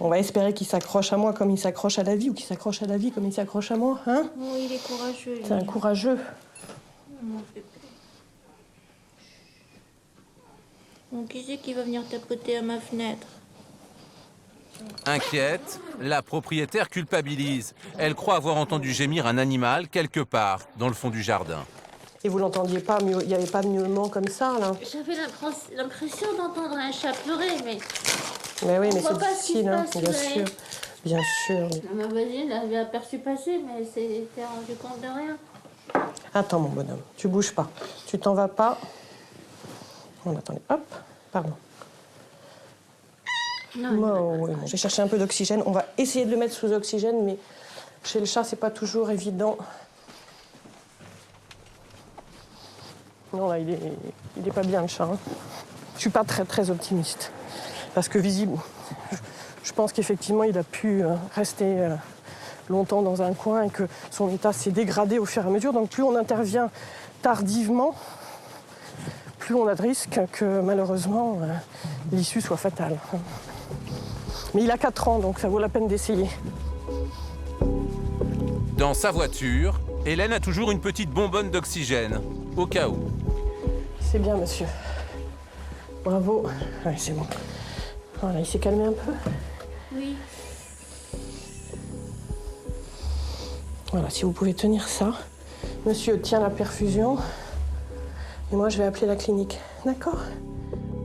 On va espérer qu'il s'accroche à moi comme il s'accroche à la vie, ou qu'il s'accroche à la vie comme il s'accroche à moi, hein? Oh, il est courageux. C'est un courageux. Mon pépé. Bon, qui c'est qui va venir tapoter à ma fenêtre? Inquiète, la propriétaire culpabilise. Elle croit avoir entendu gémir un animal quelque part dans le fond du jardin. Et vous l'entendiez pas, il n'y avait pas de miaulement comme ça, là? J'avais l'impression d'entendre un chat pleurer, mais... Mais oui, mais voit c'est pas ce qui difficile, se hein, passe, bien ouais. sûr. Bien sûr. Ma voisine l'avait aperçu passer, mais elle s'était rendue compte de rien. Attends, mon bonhomme, tu bouges pas. Tu t'en vas pas. On attendez, hop, pardon. Non, Oh, oui, bon, j'ai cherché un peu d'oxygène. On va essayer de le mettre sous oxygène, mais chez le chat, c'est pas toujours évident. Non, là, il est pas bien, le chat. Hein. Je suis pas très, très optimiste. Parce que visible, je pense qu'effectivement, il a pu rester longtemps dans un coin et que son état s'est dégradé au fur et à mesure. Donc, plus on intervient tardivement, plus on a de risques que, malheureusement, l'issue soit fatale. Mais il a 4 ans, donc ça vaut la peine d'essayer. Dans sa voiture, Hélène a toujours une petite bonbonne d'oxygène, au cas où. C'est bien, monsieur. Bravo. Ouais, c'est bon. Voilà, il s'est calmé un peu. Oui. Voilà, si vous pouvez tenir ça. Monsieur tient la perfusion. Et moi, je vais appeler la clinique. D'accord?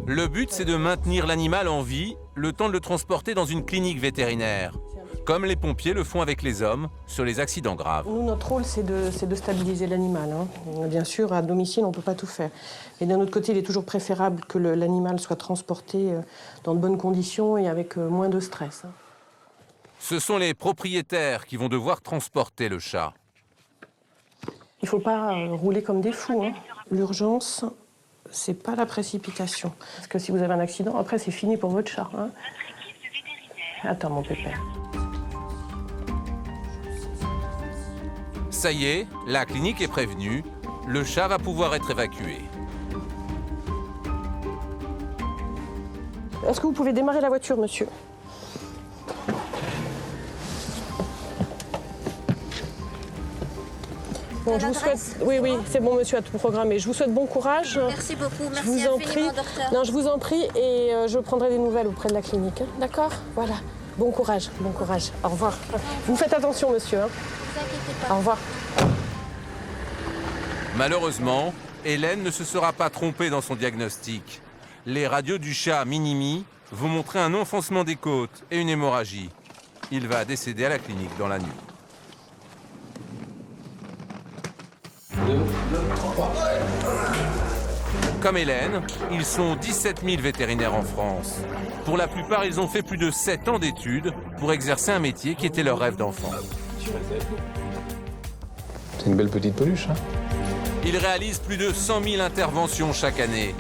Le but, c'est de maintenir l'animal en vie, le temps de le transporter dans une clinique vétérinaire, comme les pompiers le font avec les hommes sur les accidents graves. Nous, notre rôle, c'est de stabiliser l'animal. Hein. Bien sûr, à domicile, on ne peut pas tout faire. Mais d'un autre côté, il est toujours préférable que l'animal soit transporté dans de bonnes conditions et avec moins de stress. Hein. Ce sont les propriétaires qui vont devoir transporter le chat. Il ne faut pas rouler comme des fous. Hein. L'urgence, c'est pas la précipitation. Parce que si vous avez un accident, après, c'est fini pour votre chat. Hein. Attends, mon pépère. Ça y est, la clinique est prévenue, le chat va pouvoir être évacué. Est-ce que vous pouvez démarrer la voiture, monsieur? Bon, je vous souhaite... Oui, c'est bon, monsieur, à tout programmer. Je vous souhaite bon courage. Merci beaucoup, Je merci vous en infiniment, prie. docteur. Non, je vous en prie et je prendrai des nouvelles auprès de la clinique. Hein. D'accord? Voilà. Bon courage, bon courage. Au revoir. Vous faites attention, monsieur. Hein. Ne vous inquiétez pas. Au revoir. Malheureusement, Hélène ne se sera pas trompée dans son diagnostic. Les radios du chat Minimi vont montrer un enfoncement des côtes et une hémorragie. Il va décéder à la clinique dans la nuit. Comme Hélène, ils sont 17 000 vétérinaires en France. Pour la plupart, ils ont fait plus de 7 ans d'études pour exercer un métier qui était leur rêve d'enfant. C'est une belle petite peluche, hein? Ils réalisent plus de 100 000 interventions chaque année.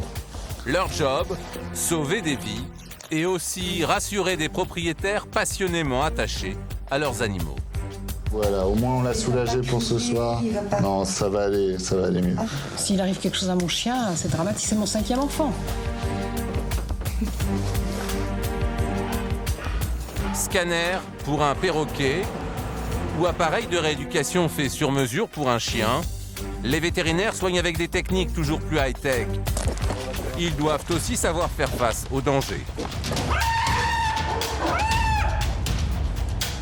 Leur job, sauver des vies et aussi rassurer des propriétaires passionnément attachés à leurs animaux. Voilà, au moins on l'a soulagé pour ce soir. Non, ça va aller mieux. S'il arrive quelque chose à mon chien, c'est dramatique, c'est mon 5e enfant. Scanner pour un perroquet ou appareil de rééducation fait sur mesure pour un chien, les vétérinaires soignent avec des techniques toujours plus high-tech. Ils doivent aussi savoir faire face aux dangers.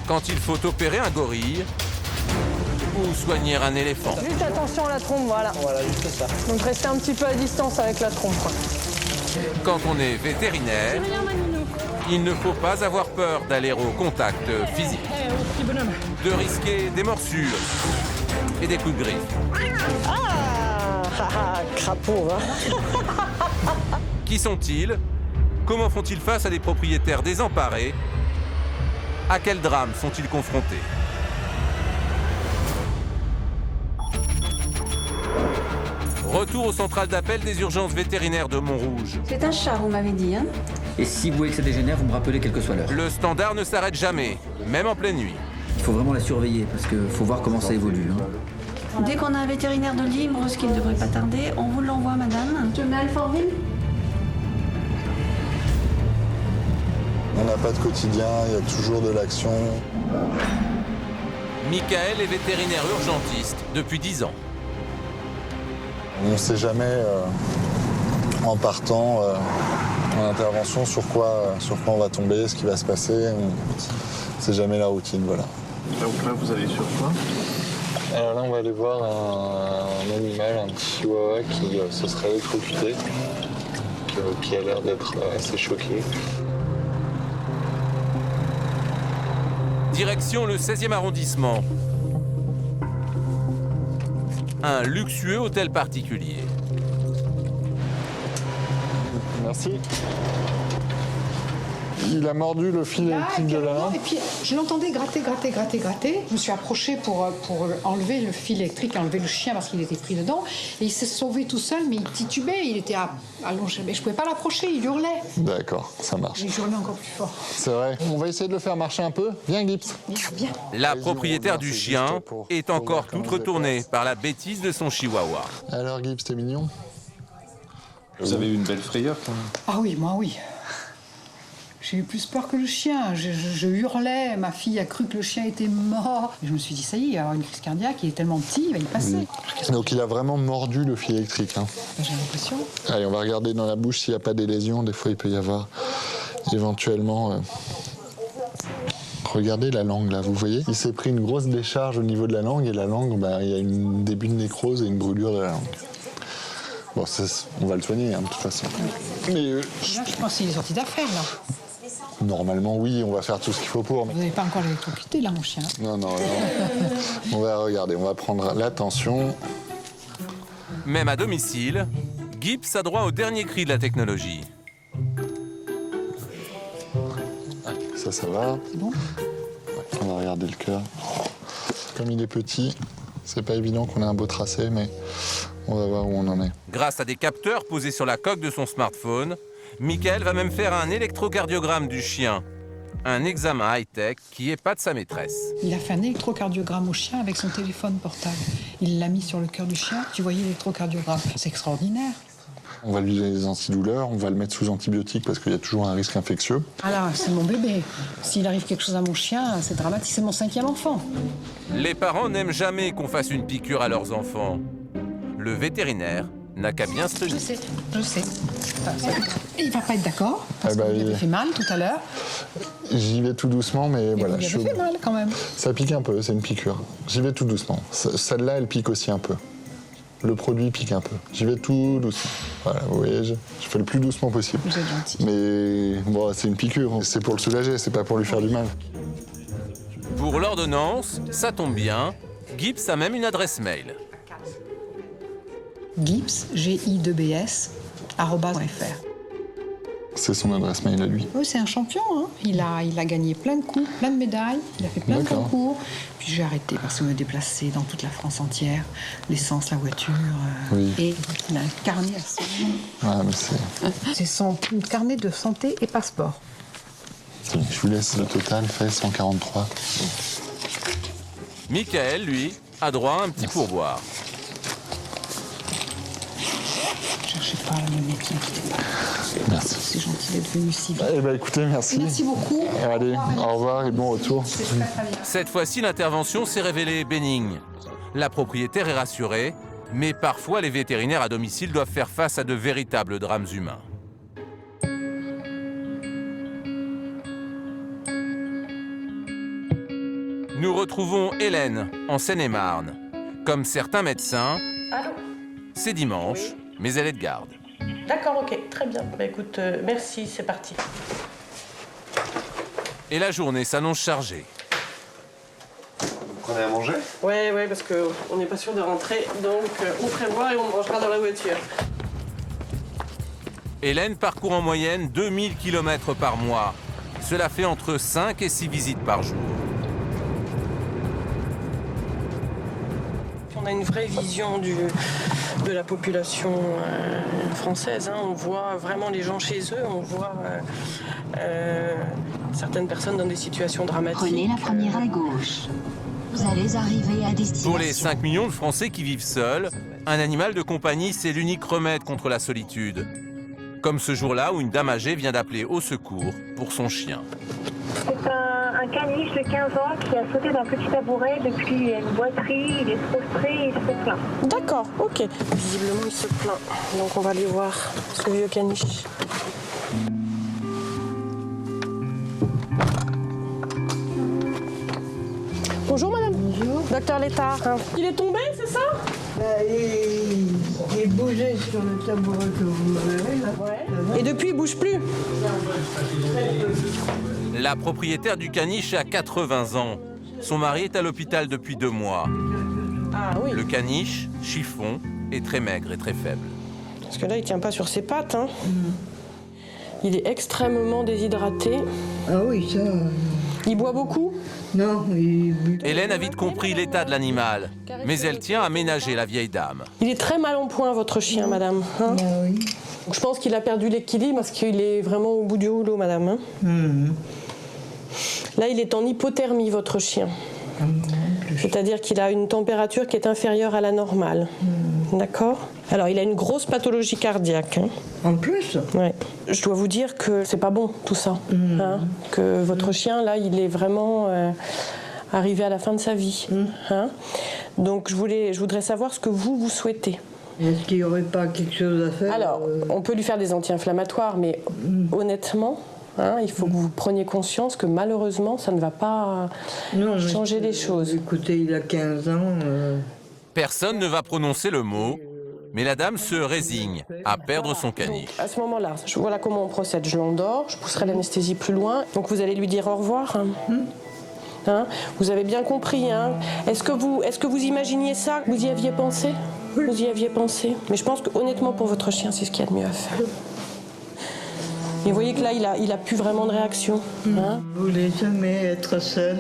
Quand il faut opérer un gorille ou soigner un éléphant. Juste attention à la trompe, voilà. Voilà, juste ça. Donc restez un petit peu à distance avec la trompe. Quoi. Quand on est vétérinaire, il ne faut pas avoir peur d'aller au contact physique, de risquer des morsures et des coups de griffe. Ah, crapaud, hein. Qui sont-ils? Comment font-ils face à des propriétaires désemparés? À quel drame sont-ils confrontés? Retour au central d'appel des urgences vétérinaires de Montrouge. C'est un chat, vous m'avez dit, hein? Et si vous voyez que ça dégénère, vous me rappelez quelle que soit l'heure. Le standard ne s'arrête jamais, même en pleine nuit. Il faut vraiment la surveiller parce qu'il faut voir comment ça évolue. Hein. Dès qu'on a un vétérinaire de libre, ce qui ne devrait pas tarder, on vous l'envoie, madame. Je mets Alfortville. On n'a pas de quotidien, il y a toujours de l'action. Michael est vétérinaire urgentiste depuis 10 ans. On ne sait jamais, en partant en intervention, sur quoi on va tomber, ce qui va se passer. C'est jamais la routine, voilà. Donc là, vous allez sur quoi? Alors là, on va aller voir un animal, un petit chihuahua qui se serait électrocuté, qui a l'air d'être assez choqué. Direction le 16e arrondissement. Un luxueux hôtel particulier. Merci. Il a mordu le fil électrique de la lampe. Et puis je l'entendais gratter. Je me suis approchée pour enlever le fil électrique, enlever le chien parce qu'il était pris dedans. Et il s'est sauvé tout seul, mais il titubait, il était allongé. Mais je ne pouvais pas l'approcher, il hurlait. D'accord, ça marche. Il hurlait encore plus fort. C'est vrai. On va essayer de le faire marcher un peu. Viens, Gibbs. Bien. La propriétaire du chien est encore toute retournée par la bêtise de son chihuahua. Alors, Gibbs, t'es mignon? Vous avez eu une belle frayeur quand même. Ah oui, moi oui. J'ai eu plus peur que le chien. Je hurlais. Ma fille a cru que le chien était mort. Et je me suis dit, ça y est, il va avoir une crise cardiaque. Il est tellement petit, il va y passer. Donc, il a vraiment mordu le fil électrique. Hein. J'ai l'impression. Allez, on va regarder dans la bouche s'il n'y a pas des lésions. Des fois, il peut y avoir éventuellement... Regardez la langue, là, vous voyez? Il s'est pris une grosse décharge au niveau de la langue. Et la langue, il y a un début de nécrose et une brûlure de la langue. Bon, on va le soigner, hein, de toute façon. Mais Là, je pense qu'il est sorti d'affaire, là. normalement, oui, on va faire tout ce qu'il faut pour. Vous n'avez pas encore l'électrocuté, là, mon chien. Non. On va regarder, on va prendre l'attention. Même à domicile, Gibbs a droit au dernier cri de la technologie. Ça va. C'est bon? On va regarder le cœur. Comme il est petit, c'est pas évident qu'on ait un beau tracé, mais on va voir où on en est. Grâce à des capteurs posés sur la coque de son smartphone, Michael va même faire un électrocardiogramme du chien. Un examen high-tech qui épate sa maîtresse. Il a fait un électrocardiogramme au chien avec son téléphone portable. Il l'a mis sur le cœur du chien. Tu voyais l'électrocardiogramme. C'est extraordinaire. On va lui donner des antidouleurs, on va le mettre sous antibiotiques parce qu'il y a toujours un risque infectieux. Alors, c'est mon bébé. S'il arrive quelque chose à mon chien, c'est dramatique. C'est mon 5e enfant. Les parents n'aiment jamais qu'on fasse une piqûre à leurs enfants. Le vétérinaire n'a qu'à bien se tenir. Je sais. Il va pas être d'accord, parce qu'il avait fait mal tout à l'heure. J'y vais tout doucement, mais voilà. Il avait fait mal quand même. Ça pique un peu, c'est une piqûre. J'y vais tout doucement. Celle-là, elle pique aussi un peu. Le produit pique un peu. J'y vais tout doucement. Voilà, vous voyez, je fais le plus doucement possible. Vous êtes gentil. Mais bon, c'est une piqûre. C'est pour le soulager, c'est pas pour lui faire du mal. Pour l'ordonnance, ça tombe bien, Gibbs a même une adresse mail. Gibbs, G-I-2-B-S, @fr. C'est son adresse mail à lui. Oui, c'est un champion. Hein. Il a gagné plein de coups, plein de médailles. Il a fait plein de concours. Puis j'ai arrêté parce qu'on est déplacé dans toute la France entière. L'essence, la voiture. Oui. Et il a un carnet à son nom. Ah, mais c'est... C'est son carnet de santé et passeport. Je vous laisse, le total fait 143. Michael, lui, a droit à un petit pourboire. Cherchez pas la monnaie, ne quittez pas. Merci. C'est gentil d'être venu si vite. Eh ben, écoutez, merci. Merci beaucoup. Allez, au revoir et bon retour. Cette fois-ci, l'intervention s'est révélée bénigne. La propriétaire est rassurée, mais parfois les vétérinaires à domicile doivent faire face à de véritables drames humains. Nous retrouvons Hélène, en Seine-et-Marne. Comme certains médecins, Allô? c'est dimanche, Oui. mais elle est de garde. D'accord, ok, très bien. Bah écoute, merci, c'est parti. Et la journée s'annonce chargée. Vous prenez à manger? Ouais, parce qu'on n'est pas sûr de rentrer, donc on prévoit et on mangera dans la voiture. Hélène parcourt en moyenne 2000 km par mois. Cela fait entre 5 et 6 visites par jour. On a une vraie vision de la population française. Hein. On voit vraiment les gens chez eux, on voit certaines personnes dans des situations dramatiques. Prenez la première à gauche. Vous allez arriver à destination. Pour les 5 millions de Français qui vivent seuls, un animal de compagnie, c'est l'unique remède contre la solitude. Comme ce jour-là où une dame âgée vient d'appeler au secours pour son chien. C'est un caniche de 15 ans qui a sauté d'un petit tabouret depuis une boiterie, il est frustré, il se plaint. D'accord, ok. Visiblement, il se plaint. Donc on va aller voir ce vieux caniche. Bonjour madame. Bonjour. Docteur Létard. Il est tombé, c'est ça? Il bougeait sur le tabouret que vous m'avez là. Ouais. Et depuis, il bouge plus. La propriétaire du caniche a 80 ans. Son mari est à l'hôpital depuis 2 mois. Ah oui. Le caniche, chiffon, est très maigre et très faible. Parce que là, il tient pas sur ses pattes. Hein. Il est extrêmement déshydraté. Ah oui, ça... Il boit beaucoup? Non, il... Hélène a vite compris l'état de l'animal, mais elle tient à ménager la vieille dame. Il est très mal en point, votre chien, madame. Hein? Ah oui. Je pense qu'il a perdu l'équilibre parce qu'il est vraiment au bout du rouleau, madame. Hein? Là, il est en hypothermie, votre chien. C'est-à-dire qu'il a une température qui est inférieure à la normale. D'accord? Alors, il a une grosse pathologie cardiaque. Hein. En plus? Ouais. Je dois vous dire que c'est pas bon, tout ça. Hein? Que votre chien, là, il est vraiment arrivé à la fin de sa vie. Hein? Donc, je voudrais savoir ce que vous souhaitez. Est-ce qu'il n'y aurait pas quelque chose à faire? Alors, on peut lui faire des anti-inflammatoires, mais honnêtement... Hein, il faut que vous preniez conscience que malheureusement, ça ne va pas changer les choses. Écoutez, il a 15 ans. Personne ne va prononcer le mot, mais la dame se résigne à perdre son caniche. À ce moment-là, voilà comment on procède. Je l'endors, je pousserai l'anesthésie plus loin. Donc vous allez lui dire au revoir. Hein, vous avez bien compris. Hein. Est-ce que vous imaginiez ça? Vous y aviez pensé? Vous y aviez pensé? Mais je pense que honnêtement, pour votre chien, c'est ce qu'il y a de mieux à faire. Et vous voyez que là, il a plus vraiment de réaction. Hein? Vous voulez jamais être seul?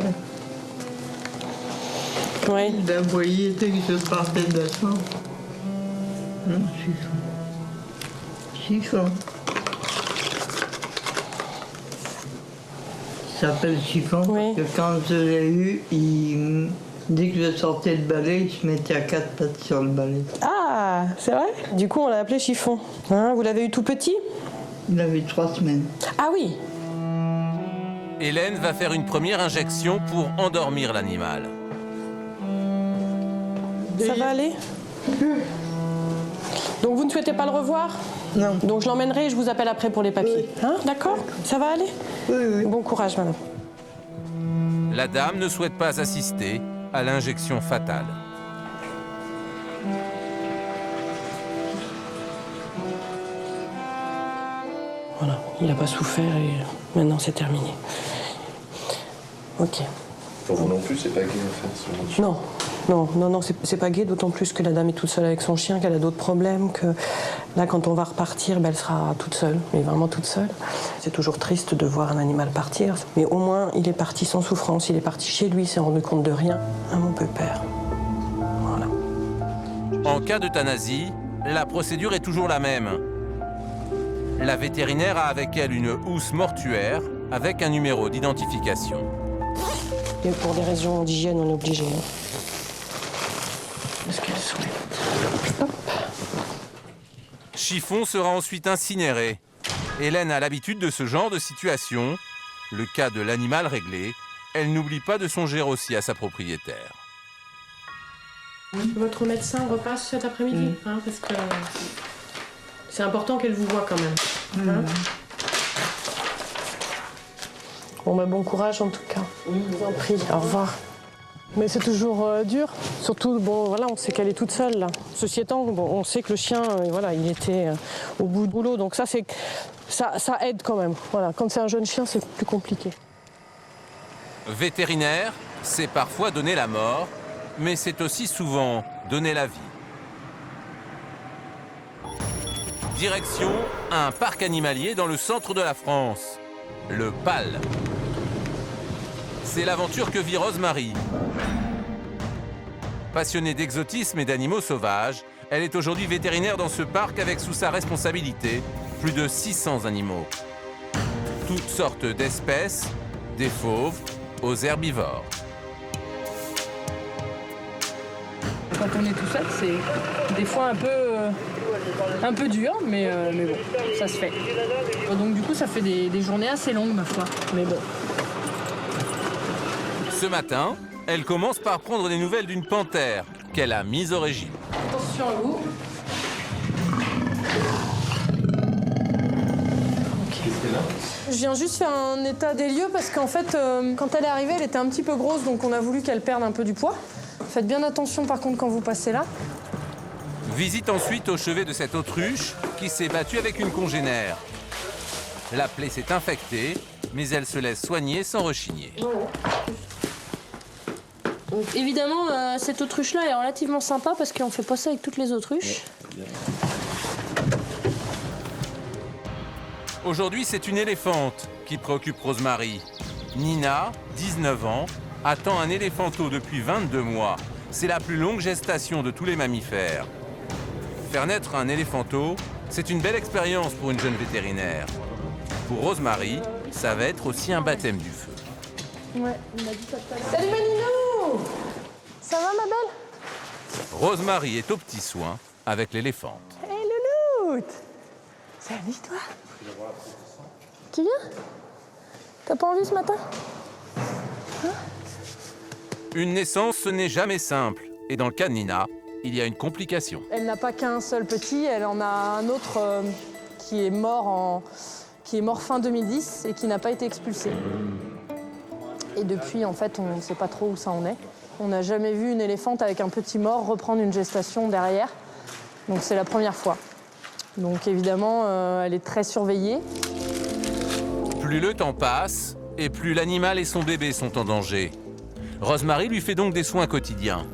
Oui. Vous voyez dès que je partais de la chambre. Chiffon. Il s'appelle Chiffon. Oui. Parce que quand je l'ai eu, dès que je sortais le balai, il se mettait à 4 pattes sur le balai. Ah, c'est vrai? Du coup, on l'a appelé Chiffon. Hein, vous l'avez eu tout petit? Il avait 3 semaines. Ah oui. Hélène va faire une première injection pour endormir l'animal. Ça va aller? Donc vous ne souhaitez pas le revoir? Non. Donc je l'emmènerai et je vous appelle après pour les papiers. Oui. Hein, d'accord? Ça va aller? Oui. Bon courage, madame. La dame ne souhaite pas assister à l'injection fatale. Voilà, il n'a pas souffert et maintenant c'est terminé. Ok. Pour vous non plus, c'est pas gay en fait, ce genre de Non, c'est pas gai, d'autant plus que la dame est toute seule avec son chien, qu'elle a d'autres problèmes, que là, quand on va repartir, elle sera toute seule, mais vraiment toute seule. C'est toujours triste de voir un animal partir, mais au moins, il est parti sans souffrance, il est parti chez lui, il s'est rendu compte de rien, à mon pépère. Voilà. En cas d'euthanasie, la procédure est toujours la même. La vétérinaire a avec elle une housse mortuaire avec un numéro d'identification. Et pour des raisons d'hygiène, on est obligé. Est-ce qu'elle souhaite? Hop. Chiffon sera ensuite incinéré. Hélène a l'habitude de ce genre de situation. Le cas de l'animal réglé, elle n'oublie pas de songer aussi à sa propriétaire. Votre médecin repasse cet après-midi, hein, parce que c'est important qu'elle vous voie quand même. Hein? Bon, bon courage en tout cas. Je vous en prie, au revoir. Mais c'est toujours dur, surtout, voilà, on sait qu'elle est toute seule là. Ceci étant, on sait que le chien, voilà, il était au bout du boulot, donc ça aide quand même. Voilà, quand c'est un jeune chien, c'est plus compliqué. Vétérinaire, c'est parfois donner la mort, mais c'est aussi souvent donner la vie. Direction un parc animalier dans le centre de la France, le PAL. C'est l'aventure que vit Rose-Marie. Passionnée d'exotisme et d'animaux sauvages, elle est aujourd'hui vétérinaire dans ce parc avec sous sa responsabilité plus de 600 animaux. Toutes sortes d'espèces, des fauves aux herbivores. Quand on est tout seul, c'est des fois un peu Un peu dur, mais bon, ça se fait. Donc du coup, ça fait des journées assez longues, ma foi. Mais bon. Ce matin, elle commence par prendre des nouvelles d'une panthère qu'elle a mise au régime. Attention à vous. Je viens juste faire un état des lieux parce qu'en fait, quand elle est arrivée, elle était un petit peu grosse, donc on a voulu qu'elle perde un peu du poids. Faites bien attention par contre quand vous passez là. Visite ensuite au chevet de cette autruche qui s'est battue avec une congénère. La plaie s'est infectée, mais elle se laisse soigner sans rechigner. Donc, évidemment, cette autruche-là est relativement sympa parce qu'on ne fait pas ça avec toutes les autruches. Aujourd'hui, c'est une éléphante qui préoccupe Rosemary. Nina, 19 ans, attend un éléphanteau depuis 22 mois. C'est la plus longue gestation de tous les mammifères. Faire naître un éléphanteau, c'est une belle expérience pour une jeune vétérinaire. Pour Rosemary, ça va être aussi un baptême du feu. Ouais, on m'a dit ça tout à l'heure. Salut Maninou! Ça va ma belle? Rosemary est aux petits soins avec l'éléphante. Hey louloute! Salut toi! Tu viens? T'as pas envie ce matin? Hein? Une naissance, ce n'est jamais simple. Et dans le cas de Nina, il y a une complication. Elle n'a pas qu'un seul petit, elle en a un autre qui est mort fin 2010 et qui n'a pas été expulsé. Et depuis, en fait, on ne sait pas trop où ça en est. On n'a jamais vu une éléphante avec un petit mort reprendre une gestation derrière. Donc c'est la première fois. Donc évidemment, elle est très surveillée. Plus le temps passe, et plus l'animal et son bébé sont en danger. Rosemary lui fait donc des soins quotidiens.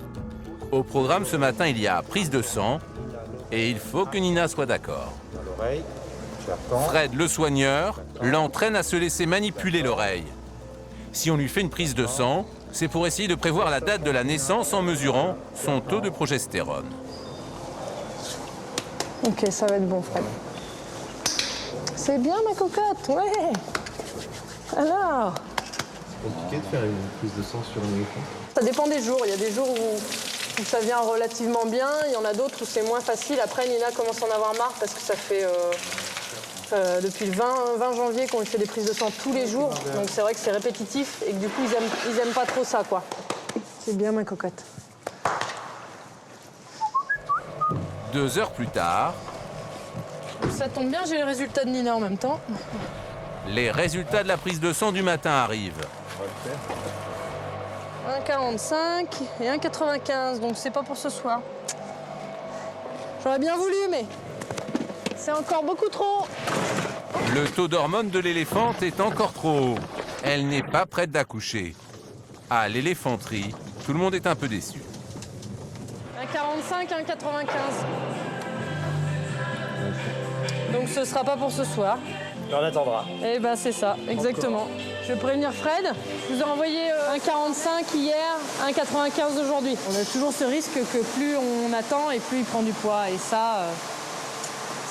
Au programme ce matin, il y a prise de sang, et il faut que Nina soit d'accord. Fred, le soigneur, l'entraîne à se laisser manipuler l'oreille. Si on lui fait une prise de sang, c'est pour essayer de prévoir la date de la naissance en mesurant son taux de progestérone. Ok, ça va être bon, Fred. C'est bien, ma cocotte, ouais. Alors? C'est compliqué de faire une prise de sang sur un éléphant? Ça dépend des jours. Il y a des jours où ça vient relativement bien. Il y en a d'autres où c'est moins facile. Après, Nina commence à en avoir marre parce que ça fait depuis le 20 janvier qu'on lui fait des prises de sang tous les jours. Donc c'est vrai que c'est répétitif et que du coup, ils aiment pas trop ça, quoi. C'est bien, ma cocotte. 2 heures plus tard, Ça tombe bien, j'ai les résultats de Nina en même temps. les résultats de la prise de sang du matin arrivent. 1,45 et 1,95, donc c'est pas pour ce soir. J'aurais bien voulu, mais c'est encore beaucoup trop. Le taux d'hormones de l'éléphante est encore trop haut. Elle n'est pas prête d'accoucher. À l'éléphanterie, tout le monde est un peu déçu. 1,45, 1,95. Donc ce sera pas pour ce soir. On attendra. Eh ben c'est ça, exactement. Je vais prévenir Fred. Je vous ai envoyé 1,45 hier, 1,95 aujourd'hui. On a toujours ce risque que plus on attend et plus il prend du poids. Et ça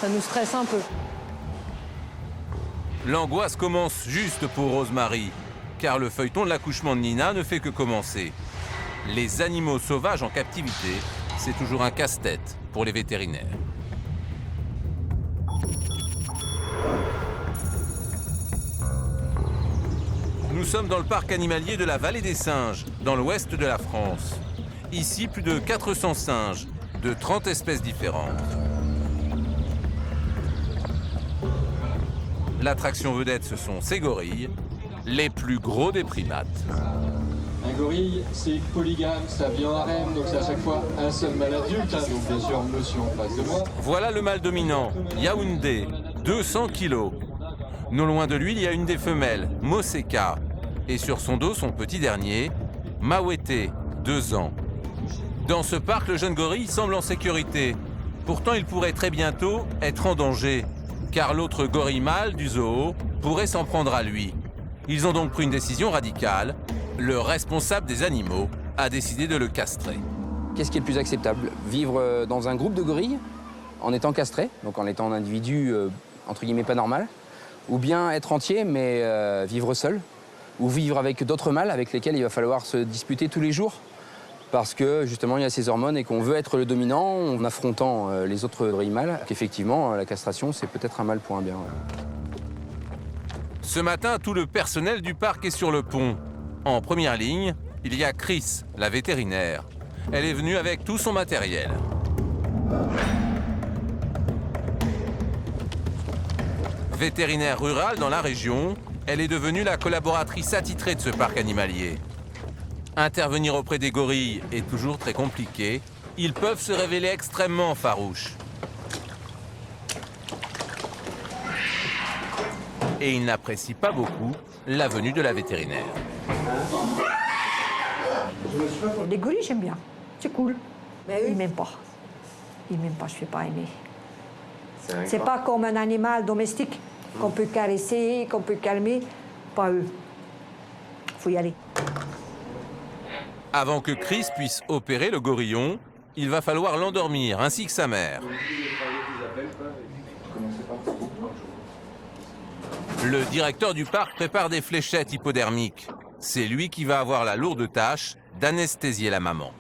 nous stresse un peu. L'angoisse commence juste pour Rosemary, car le feuilleton de l'accouchement de Nina ne fait que commencer. Les animaux sauvages en captivité, c'est toujours un casse-tête pour les vétérinaires. Nous sommes dans le parc animalier de la Vallée des Singes, dans l'ouest de la France. Ici, plus de 400 singes, de 30 espèces différentes. L'attraction vedette, ce sont ces gorilles, les plus gros des primates. Un gorille, c'est polygame, ça vit en harem, donc c'est à chaque fois un seul mâle adulte, hein, donc bien sûr monsieur en face de moi. Voilà le mâle dominant, Yaoundé, 200 kilos. Non loin de lui, il y a une des femelles, Moseka. Et sur son dos, son petit dernier, Mawete, 2 ans. Dans ce parc, le jeune gorille semble en sécurité. Pourtant, il pourrait très bientôt être en danger, car l'autre gorille mâle du zoo pourrait s'en prendre à lui. Ils ont donc pris une décision radicale. Le responsable des animaux a décidé de le castrer. Qu'est-ce qui est le plus acceptable? Vivre dans un groupe de gorilles en étant castré, donc en étant un individu entre guillemets pas normal, ou bien être entier mais vivre seul, ou vivre avec d'autres mâles avec lesquels il va falloir se disputer tous les jours parce que justement il y a ces hormones et qu'on veut être le dominant en affrontant les autres gorilles mâles. Qu'effectivement, la castration, c'est peut-être un mal pour un bien. Ouais. Ce matin, tout le personnel du parc est sur le pont. En première ligne, il y a Chris, la vétérinaire. Elle est venue avec tout son matériel. Vétérinaire rurale dans la région, elle est devenue la collaboratrice attitrée de ce parc animalier. Intervenir auprès des gorilles est toujours très compliqué. Ils peuvent se révéler extrêmement farouches. Et ils n'apprécient pas beaucoup la venue de la vétérinaire. Les gorilles, j'aime bien. C'est cool. Mais ils m'aiment pas. Ils m'aiment pas, je ne fais pas aimer. C'est pas comme un animal domestique qu'on peut caresser, qu'on peut calmer. Pas eux. Faut y aller. Avant que Chris puisse opérer le gorillon, il va falloir l'endormir, ainsi que sa mère. Le directeur du parc prépare des fléchettes hypodermiques. C'est lui qui va avoir la lourde tâche d'anesthésier la maman.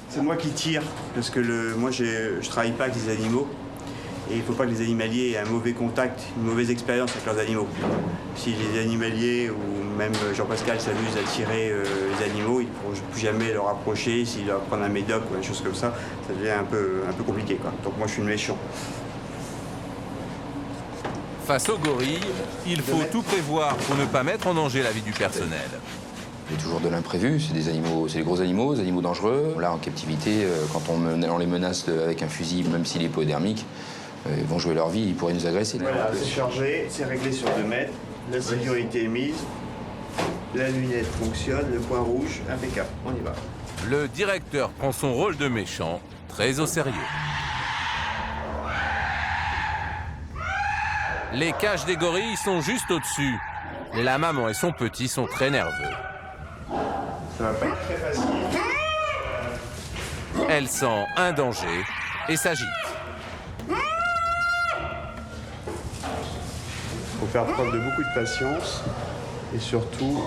C'est moi qui tire, parce que moi je travaille pas avec les animaux. Et il ne faut pas que les animaliers aient un mauvais contact, une mauvaise expérience avec leurs animaux. Si les animaliers ou même Jean-Pascal s'amusent à tirer les animaux, ils ne pourront plus jamais leur approcher. S'ils leur prennent un médoc ou des choses comme ça, ça devient un peu compliqué, quoi. Donc moi je suis le méchant. Face aux gorilles, il faut tout prévoir pour ne pas mettre en danger la vie du personnel. Il y a toujours de l'imprévu, c'est des animaux, c'est des gros animaux, des animaux dangereux. Là, en captivité, quand on les menace avec un fusil, même s'il est hypodermique, ils vont jouer leur vie, ils pourraient nous agresser. Voilà, c'est chargé, c'est réglé sur 2 mètres, la sécurité est mise, la lunette fonctionne, le point rouge, impeccable, on y va. Le directeur prend son rôle de méchant très au sérieux. Les cages des gorilles sont juste au-dessus. La maman et son petit sont très nerveux. Ça va pas être très facile. Elle sent un danger et s'agite. Il faut faire preuve de beaucoup de patience et surtout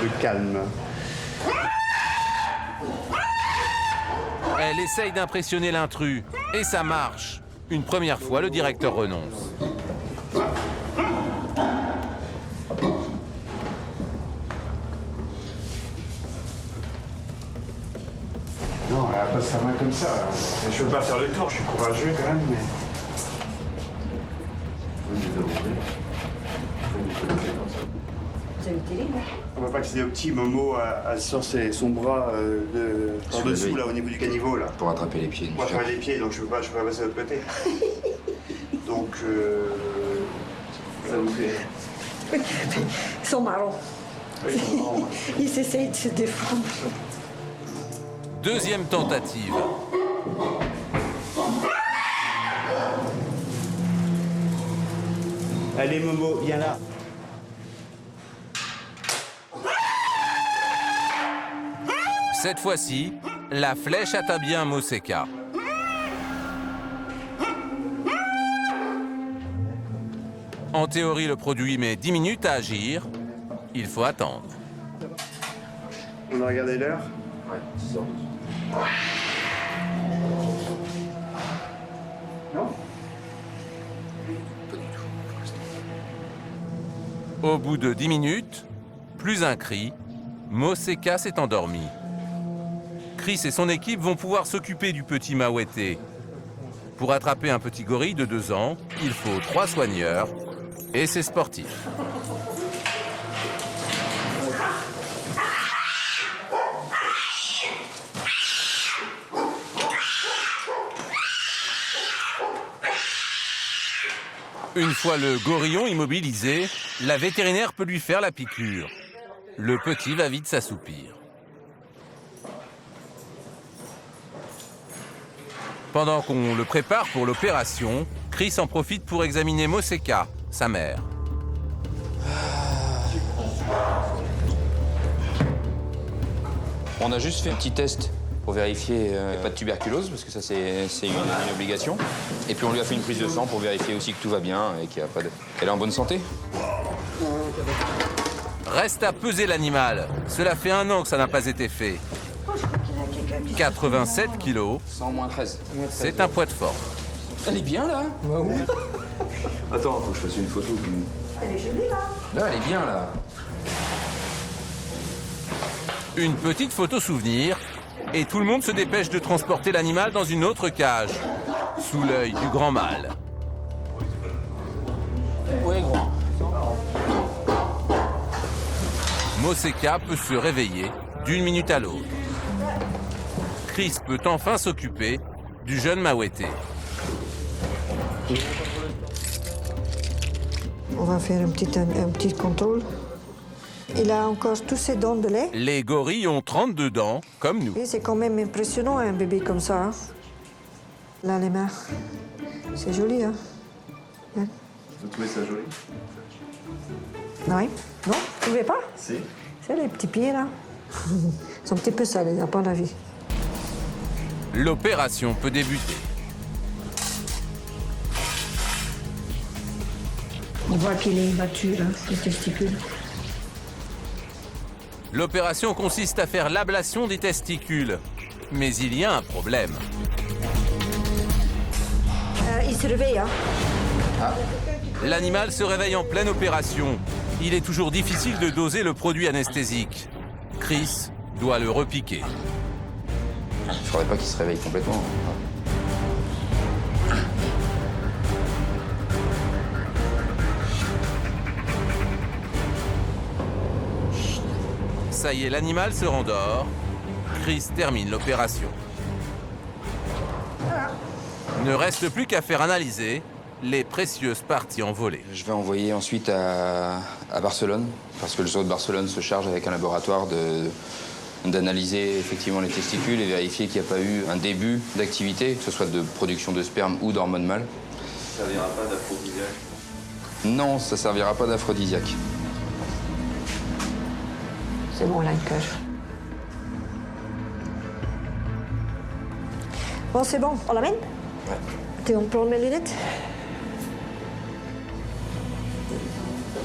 de calme. Elle essaye d'impressionner l'intrus et ça marche. Une première fois, le directeur renonce. Non, elle va pas se faire mal comme ça. Je veux pas faire le tour, je suis courageux quand même, mais... On va pas accéder au petit Momo sur son bras par dessous, là, au niveau du caniveau, là. Pour attraper les pieds. Pour attraper les pieds, donc je peux pas passer de l'autre côté. Donc, ça vous fait... Ils sont marrants. Oui, ils sont marrants, ouais. Ils essayent de se défendre. Deuxième tentative. Allez, Momo, viens là. Cette fois-ci, la flèche atteint bien Moseka. En théorie, le produit met 10 minutes à agir. Il faut attendre. On a regardé l'heure? Ouais, 6h12. Non? Au bout de 10 minutes, plus un cri, Moseka s'est endormi. Chris et son équipe vont pouvoir s'occuper du petit Mawete. Pour attraper un petit gorille de 2 ans, il faut 3 soigneurs et c'est sportif. Une fois le gorillon immobilisé, la vétérinaire peut lui faire la piqûre. Le petit va vite s'assoupir. Pendant qu'on le prépare pour l'opération, Chris en profite pour examiner Moseka, sa mère. On a juste fait un petit test pour vérifier qu'il n'y a pas de tuberculose, parce que ça c'est une obligation. Et puis on lui a fait une prise de sang pour vérifier aussi que tout va bien et qu'il n'y a pas de... Elle est en bonne santé? Reste à peser l'animal. Cela fait 1 an que ça n'a pas été fait. 87 kilos. 100 moins 13. C'est un poids de force. Elle est bien là. Attends, faut que je fasse une photo. Elle est jolie, là. Là, elle est bien là. Une petite photo souvenir. Et tout le monde se dépêche de transporter l'animal dans une autre cage. Sous l'œil du grand mâle. Ouais, grand. Moseka peut se réveiller d'une minute à l'autre. Chris peut enfin s'occuper du jeune Mawete. On va faire un petit contrôle. Il a encore tous ses dents de lait. Les gorilles ont 32 dents, comme nous. Et c'est quand même impressionnant, un bébé comme ça. Hein. Là, les mains. C'est joli, hein. Vous trouvez ça joli? Oui. Non, vous trouvez pas? Si. C'est les petits pieds, là. Ils sont un petit peu sales, à pas la vie. L'opération peut débuter. On voit qu'il est battu, là, les testicules. L'opération consiste à faire l'ablation des testicules. Mais il y a un problème. Il se réveille, hein. L'animal se réveille en pleine opération. Il est toujours difficile de doser le produit anesthésique. Chris doit le repiquer. Il faudrait pas qu'il se réveille complètement. Ça y est, l'animal se rendort. Chris termine l'opération. Ne reste plus qu'à faire analyser les précieuses parties envolées. Je vais envoyer ensuite à Barcelone, parce que le zoo de Barcelone se charge avec un laboratoire d'analyser effectivement les testicules et vérifier qu'il n'y a pas eu un début d'activité, que ce soit de production de sperme ou d'hormones mâles. Ça servira pas d'aphrodisiaque? Non, ça servira pas d'aphrodisiaque. C'est bon, là, une cage. Bon, c'est bon. On l'amène? Ouais. On prend mes lunettes?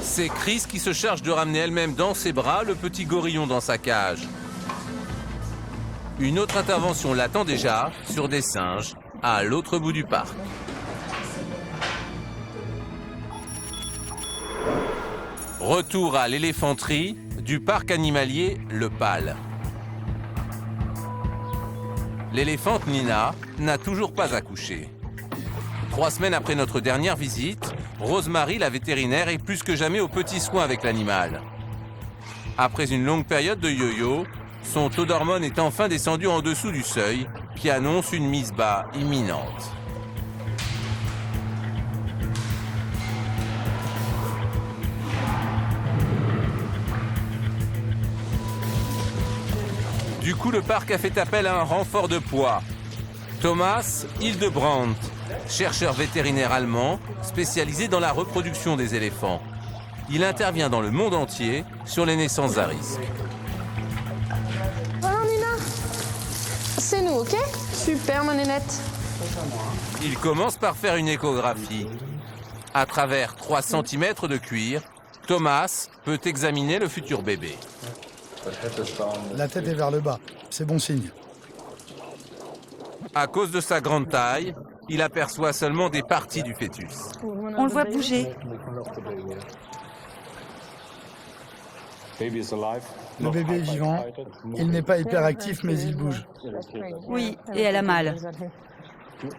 C'est Chris qui se charge de ramener elle-même dans ses bras le petit gorillon dans sa cage. Une autre intervention l'attend déjà sur des singes à l'autre bout du parc. Retour à l'éléphanterie du parc animalier Le Pal. L'éléphante Nina n'a toujours pas accouché. 3 semaines après notre dernière visite, Rosemary, la vétérinaire, est plus que jamais aux petits soins avec l'animal. Après une longue période de yo-yo, son taux d'hormones est enfin descendu en dessous du seuil, qui annonce une mise bas imminente. Du coup, le parc a fait appel à un renfort de poids. Thomas Hildebrandt, chercheur vétérinaire allemand spécialisé dans la reproduction des éléphants. Il intervient dans le monde entier sur les naissances à risque. Voilà, Nina. C'est nous, ok? Super, ma nénette. Il commence par faire une échographie. À travers 3 cm de cuir, Thomas peut examiner le futur bébé. La tête est vers le bas, c'est bon signe. À cause de sa grande taille, il aperçoit seulement des parties du fœtus. On le voit bouger. Le bébé est vivant, il n'est pas hyperactif mais il bouge. Oui, et elle a mal.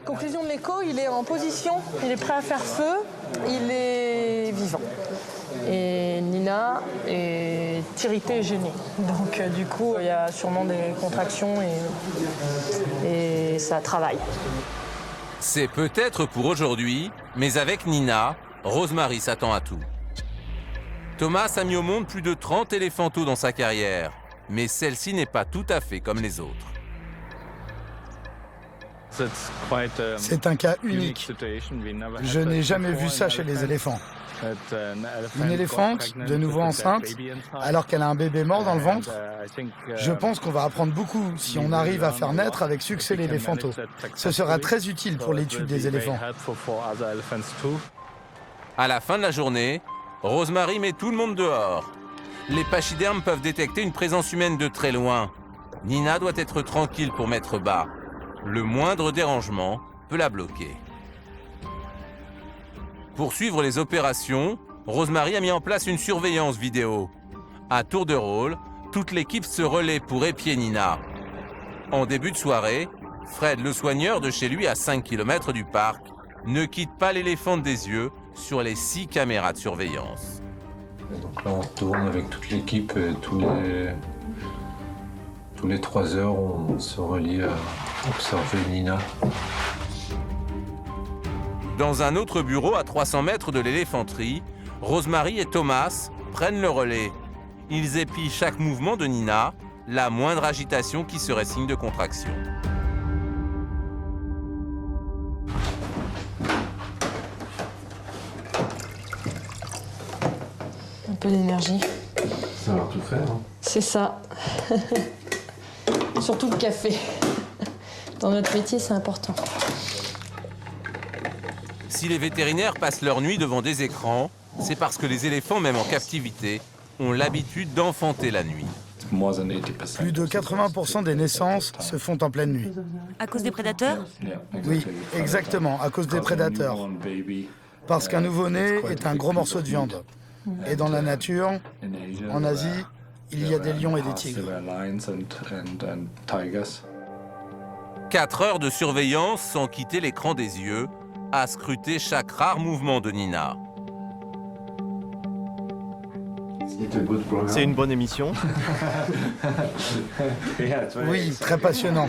Conclusion de l'écho, il est en position, il est prêt à faire feu, il est vivant. Et Nina est irritée et gênée. Donc du coup, il y a sûrement des contractions et ça travaille. C'est peut-être pour aujourd'hui, mais avec Nina, Rosemary s'attend à tout. Thomas a mis au monde plus de 30 éléphantos dans sa carrière, mais celle-ci n'est pas tout à fait comme les autres. C'est un cas unique. Je n'ai jamais vu ça chez les éléphants. Une éléphante, de nouveau enceinte, alors qu'elle a un bébé mort dans le ventre. Je pense qu'on va apprendre beaucoup si on arrive à faire naître avec succès l'éléphanto. Ce sera très utile pour l'étude des éléphants. À la fin de la journée, Rosemary met tout le monde dehors. Les pachydermes peuvent détecter une présence humaine de très loin. Nina doit être tranquille pour mettre bas. Le moindre dérangement peut la bloquer. Pour suivre les opérations, Rosemary a mis en place une surveillance vidéo. À tour de rôle, toute l'équipe se relaie pour épier Nina. En début de soirée, Fred, le soigneur de chez lui à 5 km du parc, ne quitte pas l'éléphant des yeux sur les 6 caméras de surveillance. Et donc là, on tourne avec toute l'équipe et tous les 3 heures, on se relie à observer Nina. Dans un autre bureau à 300 mètres de l'éléphanterie, Rosemary et Thomas prennent le relais. Ils épient chaque mouvement de Nina, la moindre agitation qui serait signe de contraction. Un peu d'énergie. Ça va tout faire. Hein. C'est ça. Surtout le café. Dans notre métier, c'est important. Si les vétérinaires passent leur nuit devant des écrans, c'est parce que les éléphants, même en captivité, ont l'habitude d'enfanter la nuit. Plus de 80% des naissances se font en pleine nuit. À cause des prédateurs? Oui, exactement, à cause des prédateurs. Parce qu'un nouveau-né est un gros morceau de viande. Et dans la nature, en Asie, il y a des lions et des tigres. 4 heures de surveillance sans quitter l'écran des yeux, à scruter chaque rare mouvement de Nina. C'est une bonne émission. Oui, très passionnant.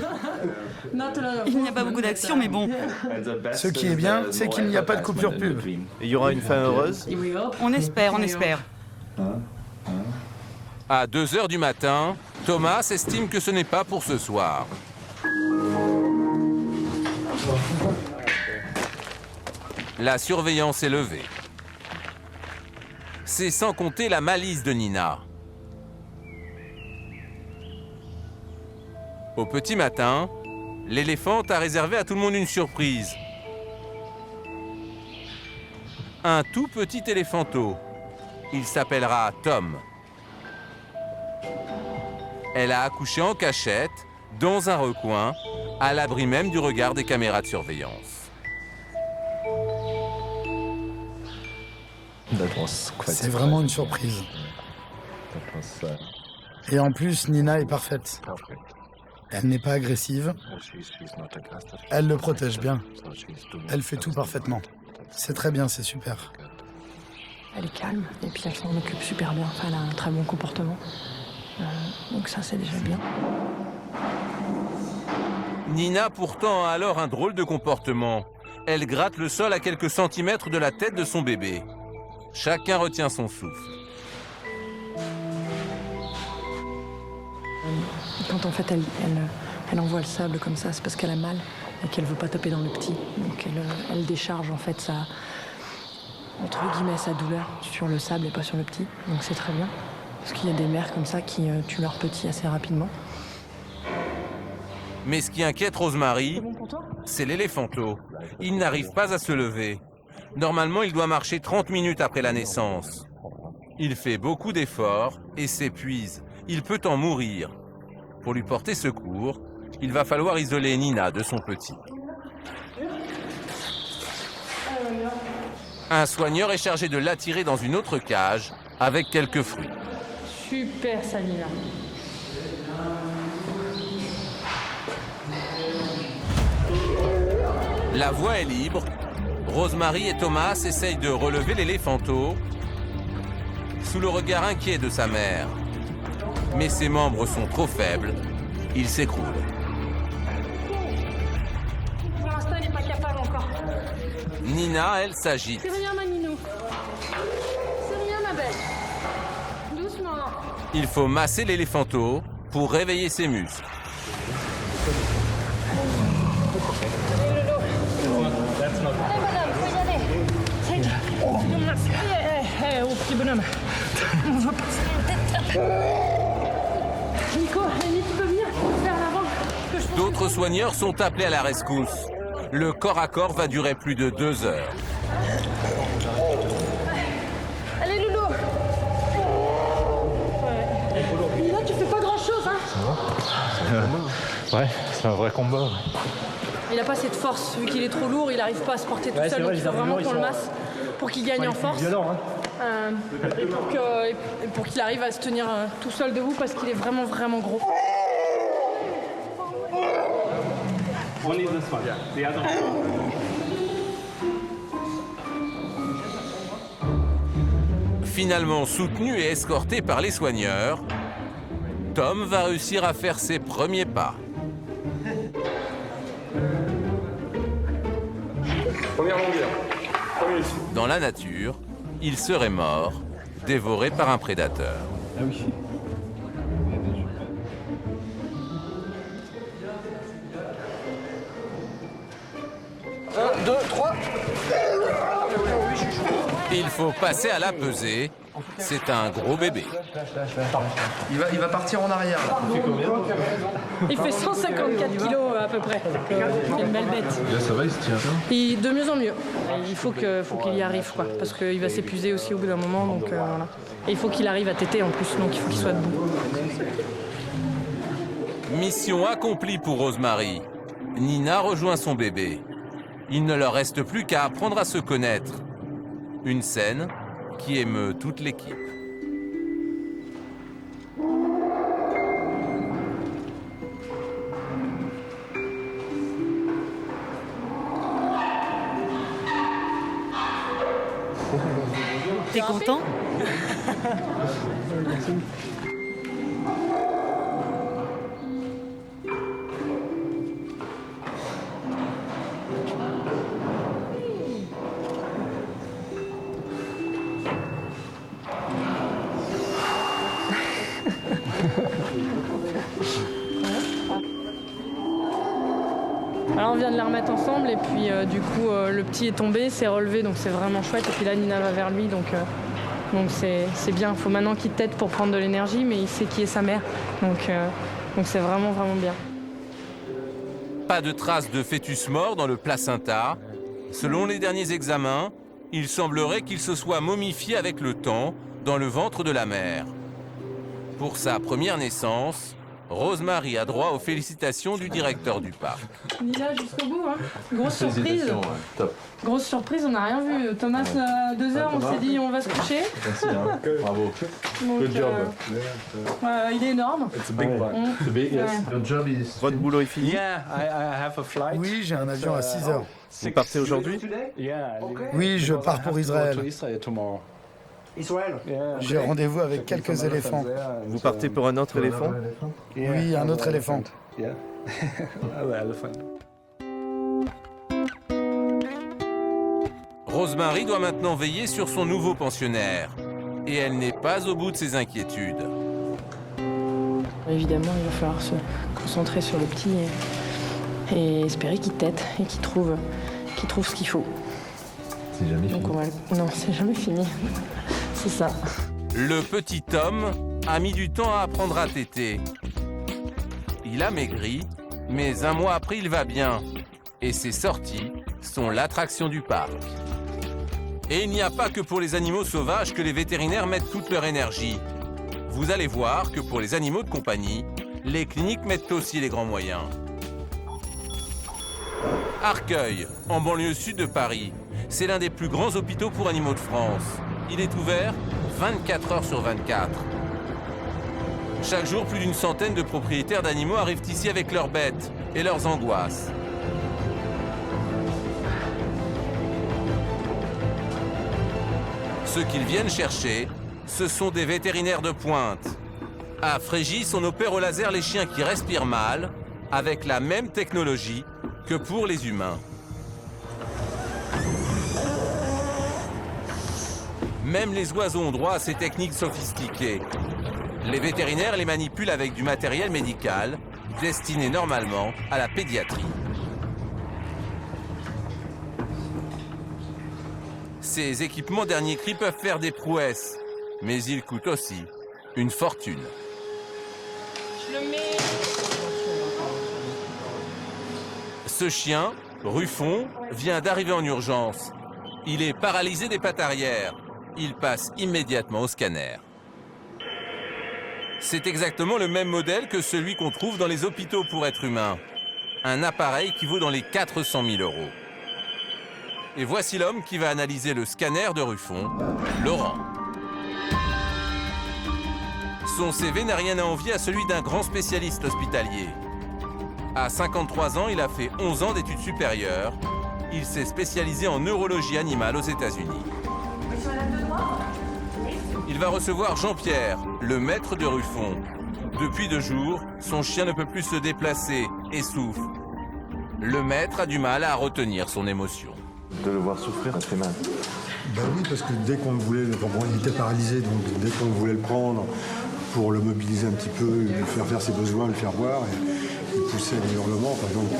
Il n'y a pas beaucoup d'action, mais bon. Ce qui est bien, c'est qu'il n'y a pas de coupure pub. Il y aura une fin heureuse. On espère, on espère. À 2 heures du matin, Thomas estime que ce n'est pas pour ce soir. La surveillance est levée. C'est sans compter la malice de Nina. Au petit matin, l'éléphante a réservé à tout le monde une surprise. Un tout petit éléphanteau. Il s'appellera Tom. Elle a accouché en cachette, dans un recoin, à l'abri même du regard des caméras de surveillance. C'est vraiment une surprise. Et en plus, Nina est parfaite. Elle n'est pas agressive. Elle le protège bien. Elle fait tout parfaitement. C'est très bien, c'est super. Elle est calme et puis elle s'en occupe super bien. Enfin, elle a un très bon comportement. Donc ça, c'est déjà bien. Nina, pourtant, a alors un drôle de comportement. Elle gratte le sol à quelques centimètres de la tête de son bébé. Chacun retient son souffle. Quand en fait elle envoie le sable comme ça, c'est parce qu'elle a mal et qu'elle veut pas taper dans le petit. Donc elle décharge en fait sa, entre guillemets, sa douleur sur le sable et pas sur le petit. Donc c'est très bien. Parce qu'il y a des mères comme ça qui tuent leur petit assez rapidement. Mais ce qui inquiète Rosemary, c'est l'éléphanteau. Il n'arrive pas à se lever. Normalement, il doit marcher 30 minutes après la naissance. Il fait beaucoup d'efforts et s'épuise. Il peut en mourir. Pour lui porter secours, il va falloir isoler Nina de son petit. Un soigneur est chargé de l'attirer dans une autre cage avec quelques fruits. Super, ça, Nina. La voie est libre. Rosemary et Thomas essayent de relever l'éléphanteau sous le regard inquiet de sa mère. Mais ses membres sont trop faibles. Il s'écroule. Pour l'instant, il n'est pas capable encore. Nina, elle, s'agite. C'est rien, ma Ninou. C'est rien, ma belle. Doucement. Il faut masser l'éléphanteau pour réveiller ses muscles. Au petit bonhomme. On va passer la tête. Nico, Annie, tu peux venir vers l'avant. D'autres soigneurs sont appelés à la rescousse. Le corps à corps va durer plus de 2 heures. Allez, Loulou. Ouais, c'est un vrai combat. Il n'a pas cette force, vu qu'il est trop lourd, il n'arrive pas à se porter tout seul, donc il faut vraiment qu'on le masse pour qu'il gagne en force. Et pour qu'il arrive à se tenir tout seul debout, parce qu'il est vraiment, vraiment gros. Finalement soutenu et escorté par les soigneurs, Tom va réussir à faire ses premiers pas. Première longueur. Dans la nature, il serait mort, dévoré par un prédateur. Ah oui. Il faut passer à la pesée. C'est un gros bébé. Il va partir en arrière. Là. Il fait 154 kilos à peu près. C'est une belle bête. Là, ça va, il se tient bien. De mieux en mieux. Il faut qu'il y arrive, quoi, parce qu'il va s'épuiser aussi au bout d'un moment. Donc, voilà. Et il faut qu'il arrive à téter en plus, donc il faut qu'il soit debout. Mission accomplie pour Rosemary. Nina rejoint son bébé. Il ne leur reste plus qu'à apprendre à se connaître. Une scène qui émeut toute l'équipe. T'es content? Alors on vient de les remettre ensemble et puis du coup le petit est tombé, s'est relevé, donc c'est vraiment chouette. Et puis là Nina va vers lui, donc c'est bien. Il faut maintenant qu'il tète pour prendre de l'énergie, mais il sait qui est sa mère, donc c'est vraiment, vraiment bien. Pas de traces de fœtus mort dans le placenta. Selon les derniers examens, il semblerait qu'il se soit momifié avec le temps dans le ventre de la mère. Pour sa première naissance, Rosemary a droit aux félicitations du directeur du parc. Nina jusqu'au bout, hein. Grosse surprise. Top. Grosse surprise, on n'a rien vu. Thomas, à 2 heures, on s'est dit on va se coucher. Merci, hein. Bravo. Donc, Good job. Il est énorme. It's a big one. It's a big, yes. Your job is... Votre boulot est fini? Oui, j'ai un avion à 6 heures. Vous partez aujourd'hui? Oui, je pars pour Israël. J'ai rendez-vous avec quelques éléphants. Vous partez pour un autre éléphant? Oui, un autre éléphant. Rosemary doit maintenant veiller sur son nouveau pensionnaire. Et elle n'est pas au bout de ses inquiétudes. Évidemment, il va falloir se concentrer sur le petit et espérer qu'il tète et qu'il trouve ce qu'il faut. C'est jamais fini. Non, c'est jamais fini. C'est ça. Le petit Tom a mis du temps à apprendre à téter. Il a maigri, mais un mois après, il va bien. Et ses sorties sont l'attraction du parc. Et il n'y a pas que pour les animaux sauvages que les vétérinaires mettent toute leur énergie. Vous allez voir que pour les animaux de compagnie, les cliniques mettent aussi les grands moyens. Arcueil, en banlieue sud de Paris, c'est l'un des plus grands hôpitaux pour animaux de France. Il est ouvert 24 heures sur 24. Chaque jour, plus d'une centaine de propriétaires d'animaux arrivent ici avec leurs bêtes et leurs angoisses. Ce qu'ils viennent chercher, ce sont des vétérinaires de pointe. À Frégis, on opère au laser les chiens qui respirent mal, avec la même technologie que pour les humains. Même les oiseaux ont droit à ces techniques sophistiquées. Les vétérinaires les manipulent avec du matériel médical, destiné normalement à la pédiatrie. Ces équipements dernier cri peuvent faire des prouesses, mais ils coûtent aussi une fortune. Ce chien, Ruffon, vient d'arriver en urgence. Il est paralysé des pattes arrière. Il passe immédiatement au scanner. C'est exactement le même modèle que celui qu'on trouve dans les hôpitaux pour êtres humains. Un appareil qui vaut dans les 400 000 €. Et voici l'homme qui va analyser le scanner de Ruffon, Laurent. Son CV n'a rien à envier à celui d'un grand spécialiste hospitalier. À 53 ans, il a fait 11 ans d'études supérieures. Il s'est spécialisé en neurologie animale aux États-Unis. Il va recevoir Jean-Pierre, le maître de Ruffon. Depuis 2 jours, son chien ne peut plus se déplacer et souffre. Le maître a du mal à retenir son émotion. De le voir souffrir, ça fait mal. Ben oui, parce que dès qu'on voulait, il était paralysé, donc dès qu'on voulait le prendre pour le mobiliser un petit peu, lui faire faire ses besoins, le faire boire, et il poussait des hurlements, par exemple.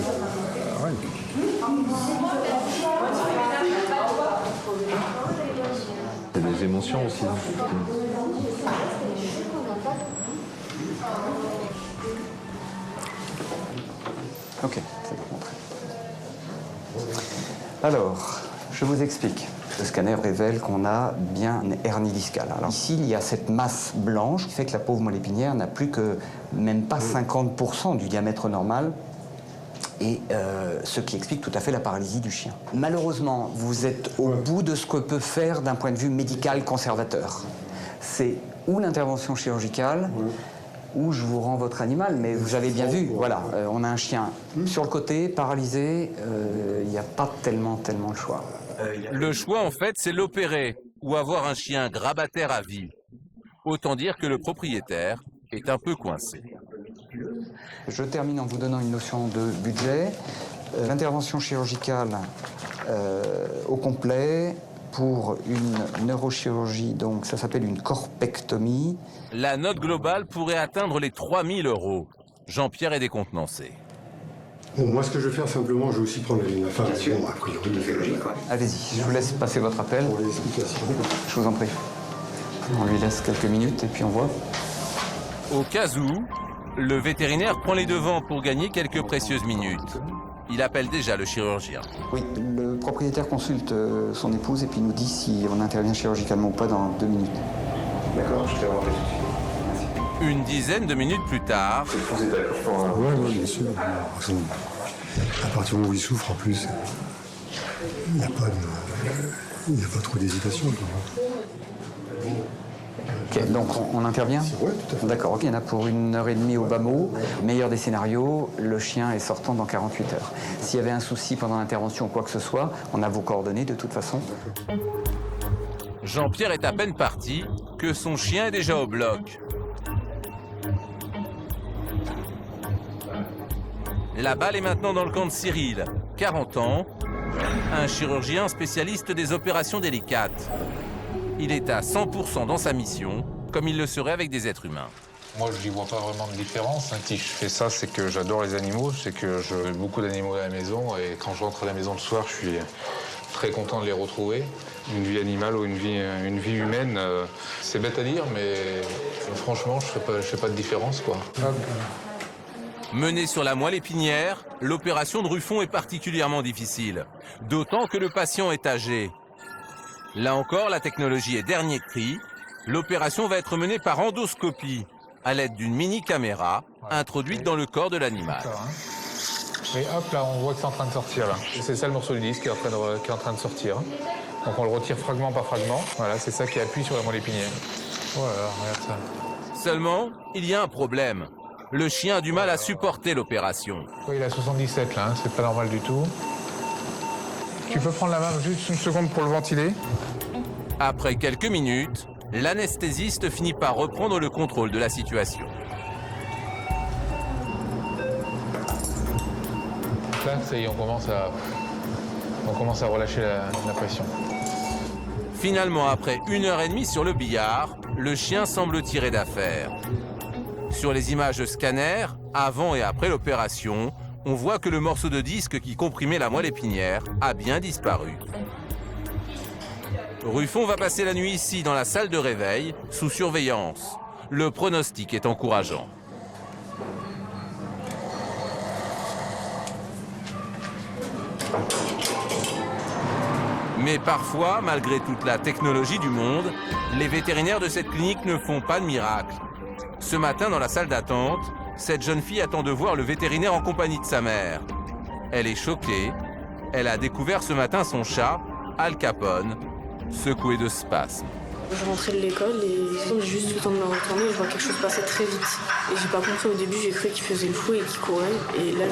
Ouais. Il y a des émotions aussi. Ok, c'est bon. Alors, je vous explique. Le scanner révèle qu'on a bien une hernie discale. Alors ici, il y a cette masse blanche qui fait que la pauvre moelle épinière n'a plus que même pas 50% du diamètre normal, et ce qui explique tout à fait la paralysie du chien. Malheureusement, vous êtes au bout de ce que peut faire d'un point de vue médical conservateur. C'est ou l'intervention chirurgicale, ou je vous rends votre animal, mais vous avez bien vu, voilà, on a un chien sur le côté, paralysé, il n'y a pas tellement le choix. Le choix, en fait, c'est l'opérer ou avoir un chien grabataire à vie. Autant dire que le propriétaire est un peu coincé. Je termine en vous donnant une notion de budget. L'intervention chirurgicale au complet pour une neurochirurgie, donc ça s'appelle une corpectomie. La note globale pourrait atteindre les 3 000 €. Jean-Pierre est décontenancé. Bon, moi, ce que je vais faire, simplement, je vais aussi prendre la femme. Bon, a priori, allez-y, je vous laisse passer votre appel. Pour les explications. Je vous en prie. On lui laisse quelques minutes et puis on voit. Au cas où, le vétérinaire prend les devants pour gagner quelques précieuses minutes. Il appelle déjà le chirurgien. Oui, le propriétaire consulte son épouse et puis nous dit si on intervient chirurgicalement ou pas dans 2 minutes. D'accord, je te remercie. Une dizaine de minutes plus tard... Oui, bien sûr. À partir du moment où il souffre, en plus, il n'y a pas trop d'hésitation. Ok, donc on intervient ? Oui, tout à fait. D'accord, ok, il y en a pour 1h30 au bas mot. Meilleur des scénarios, le chien est sortant dans 48 heures. S'il y avait un souci pendant l'intervention ou quoi que ce soit, on a vos coordonnées de toute façon. Jean-Pierre est à peine parti que son chien est déjà au bloc. La balle est maintenant dans le camp de Cyril, 40 ans, un chirurgien spécialiste des opérations délicates. Il est à 100% dans sa mission, comme il le serait avec des êtres humains. Moi, je n'y vois pas vraiment de différence. Si je fais ça, c'est que j'adore les animaux, c'est que j'ai beaucoup d'animaux à la maison, et quand je rentre à la maison le soir, je suis très content de les retrouver. Une vie animale ou une vie humaine, c'est bête à dire, mais franchement, je ne fais pas de différence, quoi. Menée sur la moelle épinière, l'opération de Ruffon est particulièrement difficile, d'autant que le patient est âgé. Là encore, la technologie est dernier cri. L'opération va être menée par endoscopie, à l'aide d'une mini-caméra introduite dans le corps de l'animal. Et hop, là, on voit que c'est en train de sortir, là. C'est ça le morceau du disque qui est en train de sortir. Donc on le retire fragment par fragment. Voilà, c'est ça qui appuie sur la moelle épinière. Voilà, regarde ça. Seulement, il y a un problème. Le chien a du mal à supporter l'opération. Oui, il a 77, là, hein, c'est pas normal du tout. Tu peux prendre la main juste une seconde pour le ventiler. Après quelques minutes, l'anesthésiste finit par reprendre le contrôle de la situation. Là, ça y est, on commence à relâcher la pression. Finalement, après 1h30 sur le billard, le chien semble tirer d'affaire. Sur les images scanner, avant et après l'opération, on voit que le morceau de disque qui comprimait la moelle épinière a bien disparu. Ruffon va passer la nuit ici, dans la salle de réveil, sous surveillance. Le pronostic est encourageant. Mais parfois, malgré toute la technologie du monde, les vétérinaires de cette clinique ne font pas de miracle. Ce matin, dans la salle d'attente, cette jeune fille attend de voir le vétérinaire en compagnie de sa mère. Elle est choquée. Elle a découvert ce matin son chat, Al Capone, secoué de spasmes. Je rentrais de l'école et j'ai juste eu le temps de me retourner et je vois quelque chose passer très vite. Et j'ai pas compris au début, j'ai cru qu'il faisait le fou et qu'il courait. Et là,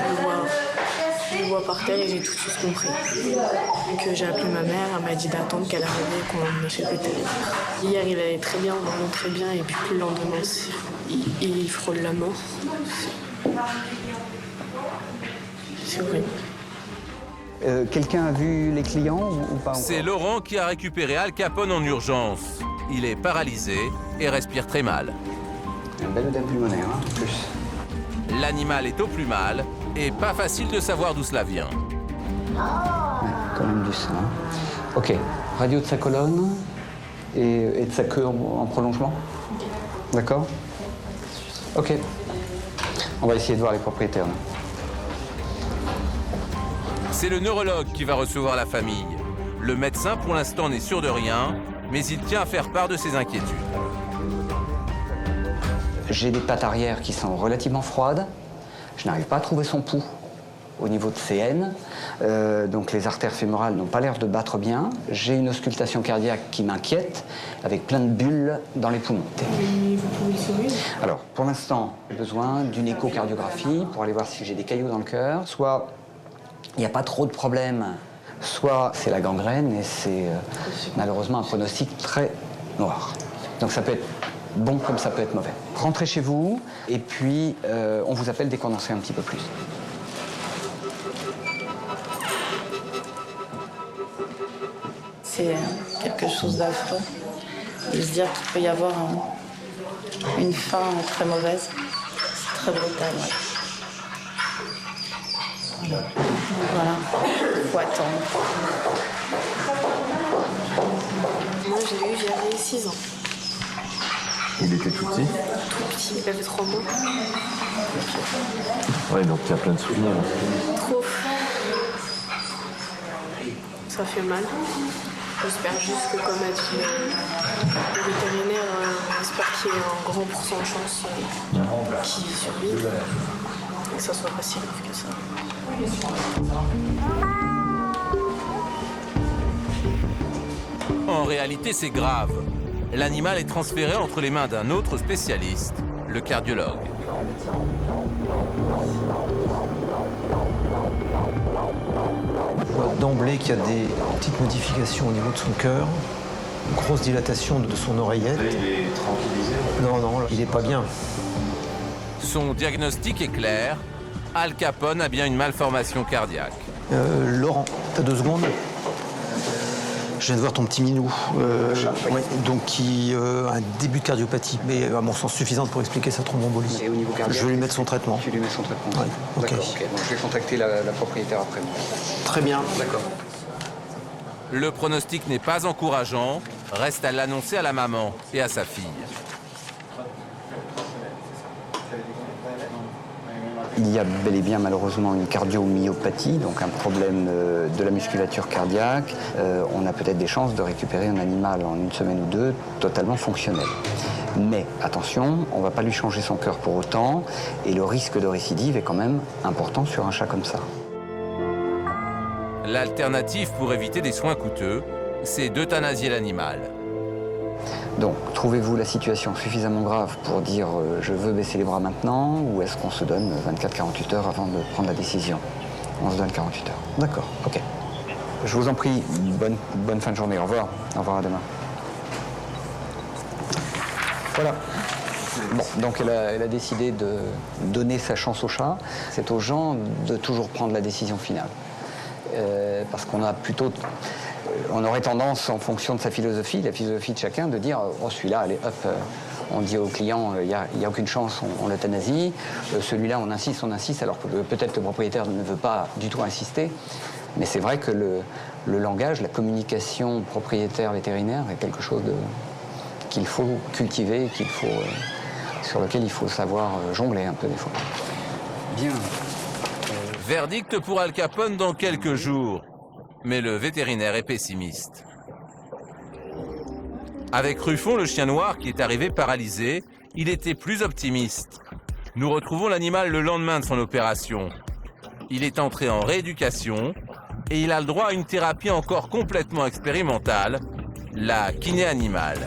je le vois par terre et j'ai tout de suite compris. Donc j'ai appelé ma mère, elle m'a dit d'attendre qu'elle arrive et qu'on l'emmène chez le vétérinaire. Hier, il allait très bien, vraiment très bien, et puis le lendemain, il frôle la mort. C'est horrible. Quelqu'un a vu les clients ou pas? C'est Laurent qui a récupéré Al Capone en urgence. Il est paralysé et respire très mal. Un bel œdème pulmonaire, hein, en plus. L'animal est au plus mal et pas facile de savoir d'où cela vient. Ouais, quand même du sang. Ok, radio de sa colonne et de sa queue en prolongement. D'accord? Ok. On va essayer de voir les propriétaires. Là. C'est le neurologue qui va recevoir la famille. Le médecin, pour l'instant, n'est sûr de rien, mais il tient à faire part de ses inquiétudes. J'ai des pattes arrière qui sont relativement froides. Je n'arrive pas à trouver son pouls au niveau de ses haines. Donc les artères fémorales n'ont pas l'air de battre bien. J'ai une auscultation cardiaque qui m'inquiète, avec plein de bulles dans les poumons. Et vous pouvez le sauver? Alors, pour l'instant, j'ai besoin d'une échocardiographie pour aller voir si j'ai des caillots dans le cœur. Soit il n'y a pas trop de problèmes, soit c'est la gangrène et c'est malheureusement un pronostic très noir. Donc ça peut être bon comme ça peut être mauvais. Rentrez chez vous et puis on vous appelle dès qu'on en sait un petit peu plus. C'est quelque chose d'affreux de se dire qu'il peut y avoir une fin très mauvaise. C'est très brutal. Ouais. Voilà, il faut attendre. Moi, je l'ai eu, j'avais 6 ans. Il était tout petit? Tout petit, il avait 3 mois. Ouais, donc tu as plein de souvenirs. Trop. Ça fait mal. J'espère juste que, comme a dit le vétérinaire, on espère qu'il y ait un grand pourcent de chance qu'il survive. Et que ça soit pas si grave que ça. En réalité, c'est grave. L'animal est transféré entre les mains d'un autre spécialiste, le cardiologue. On voit d'emblée qu'il y a des petites modifications au niveau de son cœur, une grosse dilatation de son oreillette. Là, il est tranquillisé? Non, il n'est pas bien. Son diagnostic est clair. Al Capone a bien une malformation cardiaque. Laurent, t'as 2 secondes? Je viens de voir ton petit minou. Donc qui a un début de cardiopathie, mais à mon sens suffisante pour expliquer sa thromboembolie. Et au niveau cardiaque, je vais lui mettre son traitement. Tu lui mets son traitement. Ouais, ok. D'accord, ok. Donc je vais contacter la propriétaire après. Très bien. D'accord. Le pronostic n'est pas encourageant. Reste à l'annoncer à la maman et à sa fille. Il y a bel et bien malheureusement une cardiomyopathie, donc un problème de la musculature cardiaque. On a peut-être des chances de récupérer un animal en 1 semaine ou 2 totalement fonctionnel. Mais attention, on ne va pas lui changer son cœur pour autant, et le risque de récidive est quand même important sur un chat comme ça. L'alternative pour éviter des soins coûteux, c'est d'euthanasier l'animal. Donc, trouvez-vous la situation suffisamment grave pour dire je veux baisser les bras maintenant, ou est-ce qu'on se donne 24-48 heures avant de prendre la décision? On se donne 48 heures. D'accord, ok. Je vous en prie, bonne fin de journée. Au revoir. Au revoir, à demain. Voilà. Bon, donc elle a décidé de donner sa chance au chat. C'est aux gens de toujours prendre la décision finale. Parce qu'on a plutôt... On aurait tendance, en fonction de sa philosophie, la philosophie de chacun, de dire « Oh, celui-là, allez, hop, on dit au client, il n'y a aucune chance, on l'euthanasie. Celui-là, on insiste, alors que peut-être le propriétaire ne veut pas du tout insister. Mais c'est vrai que le langage, la communication propriétaire-vétérinaire est quelque chose qu'il faut cultiver, sur lequel il faut savoir jongler un peu des fois. Bien. Verdict pour Al Capone dans quelques jours. Mais le vétérinaire est pessimiste. Avec Ruffon, le chien noir qui est arrivé paralysé, il était plus optimiste. Nous retrouvons l'animal le lendemain de son opération. Il est entré en rééducation et il a le droit à une thérapie encore complètement expérimentale, la kiné animale.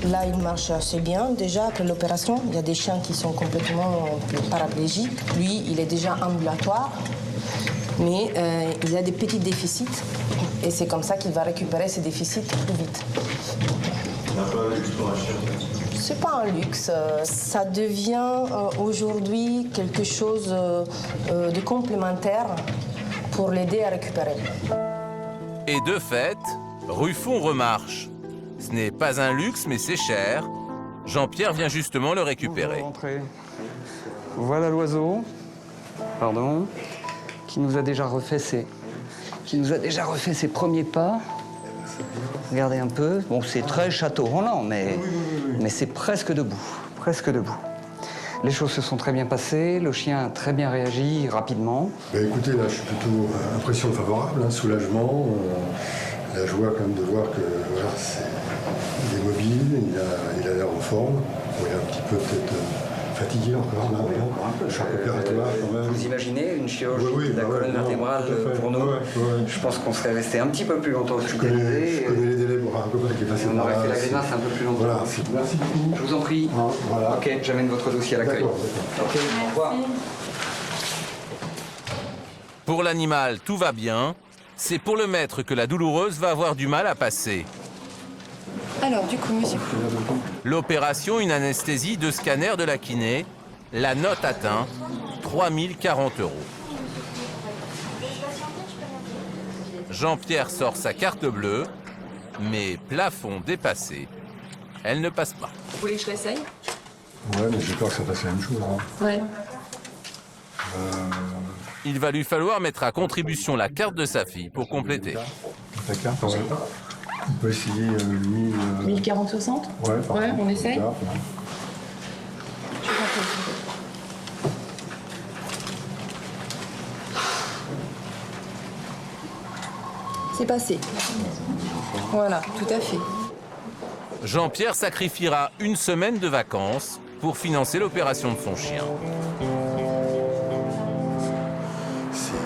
Là, il marche assez bien. Déjà, après l'opération, il y a des chiens qui sont complètement paraplégiques. Lui, il est déjà ambulatoire, mais il a des petits déficits. Et c'est comme ça qu'il va récupérer ses déficits plus vite. C'est pas un luxe. Ça devient aujourd'hui quelque chose de complémentaire pour l'aider à récupérer. Et de fait, Ruffon remarche. Ce n'est pas un luxe, mais c'est cher. Jean-Pierre vient justement le récupérer. Voilà l'oiseau, pardon, qui nous a déjà refait ses premiers pas. Regardez un peu. Bon, c'est très château roulant, mais c'est presque debout. Les choses se sont très bien passées, le chien a très bien réagi rapidement. Écoutez, là, je suis plutôt impression favorable, soulagement, la joie quand même de voir que voilà, il est mobile, il a l'air en forme. Bon, il est un petit peu peut-être fatigué encore, le choc opératoire quand même. Vous imaginez une chirurgie de la colonne vertébrale pour nous? Je pense qu'on serait resté un petit peu plus longtemps hospitalisé. Je connais les délais pour un copain qui est passé on aurait fait la grimace un peu plus longtemps. Voilà, merci beaucoup. Je vous en prie. Voilà. Ok, j'amène votre dossier à l'accueil. Ok, au revoir. Pour l'animal, tout va bien. C'est pour le maître que la douloureuse va avoir du mal à passer. Alors, du coup, monsieur. L'opération, une anesthésie, 2 scanners de la kiné. La note atteint 3 040 €. Jean-Pierre sort sa carte bleue, mais plafond dépassé, elle ne passe pas. Vous voulez que je l'essaye? Ouais, mais j'ai peur que ça fasse la même chose. Ouais. Il va lui falloir mettre à contribution la carte de sa fille pour compléter. Ta carte, on peut essayer 1040-60. Ouais, on essaye. C'est passé. Voilà, tout à fait. Jean-Pierre sacrifiera une semaine de vacances pour financer l'opération de son chien.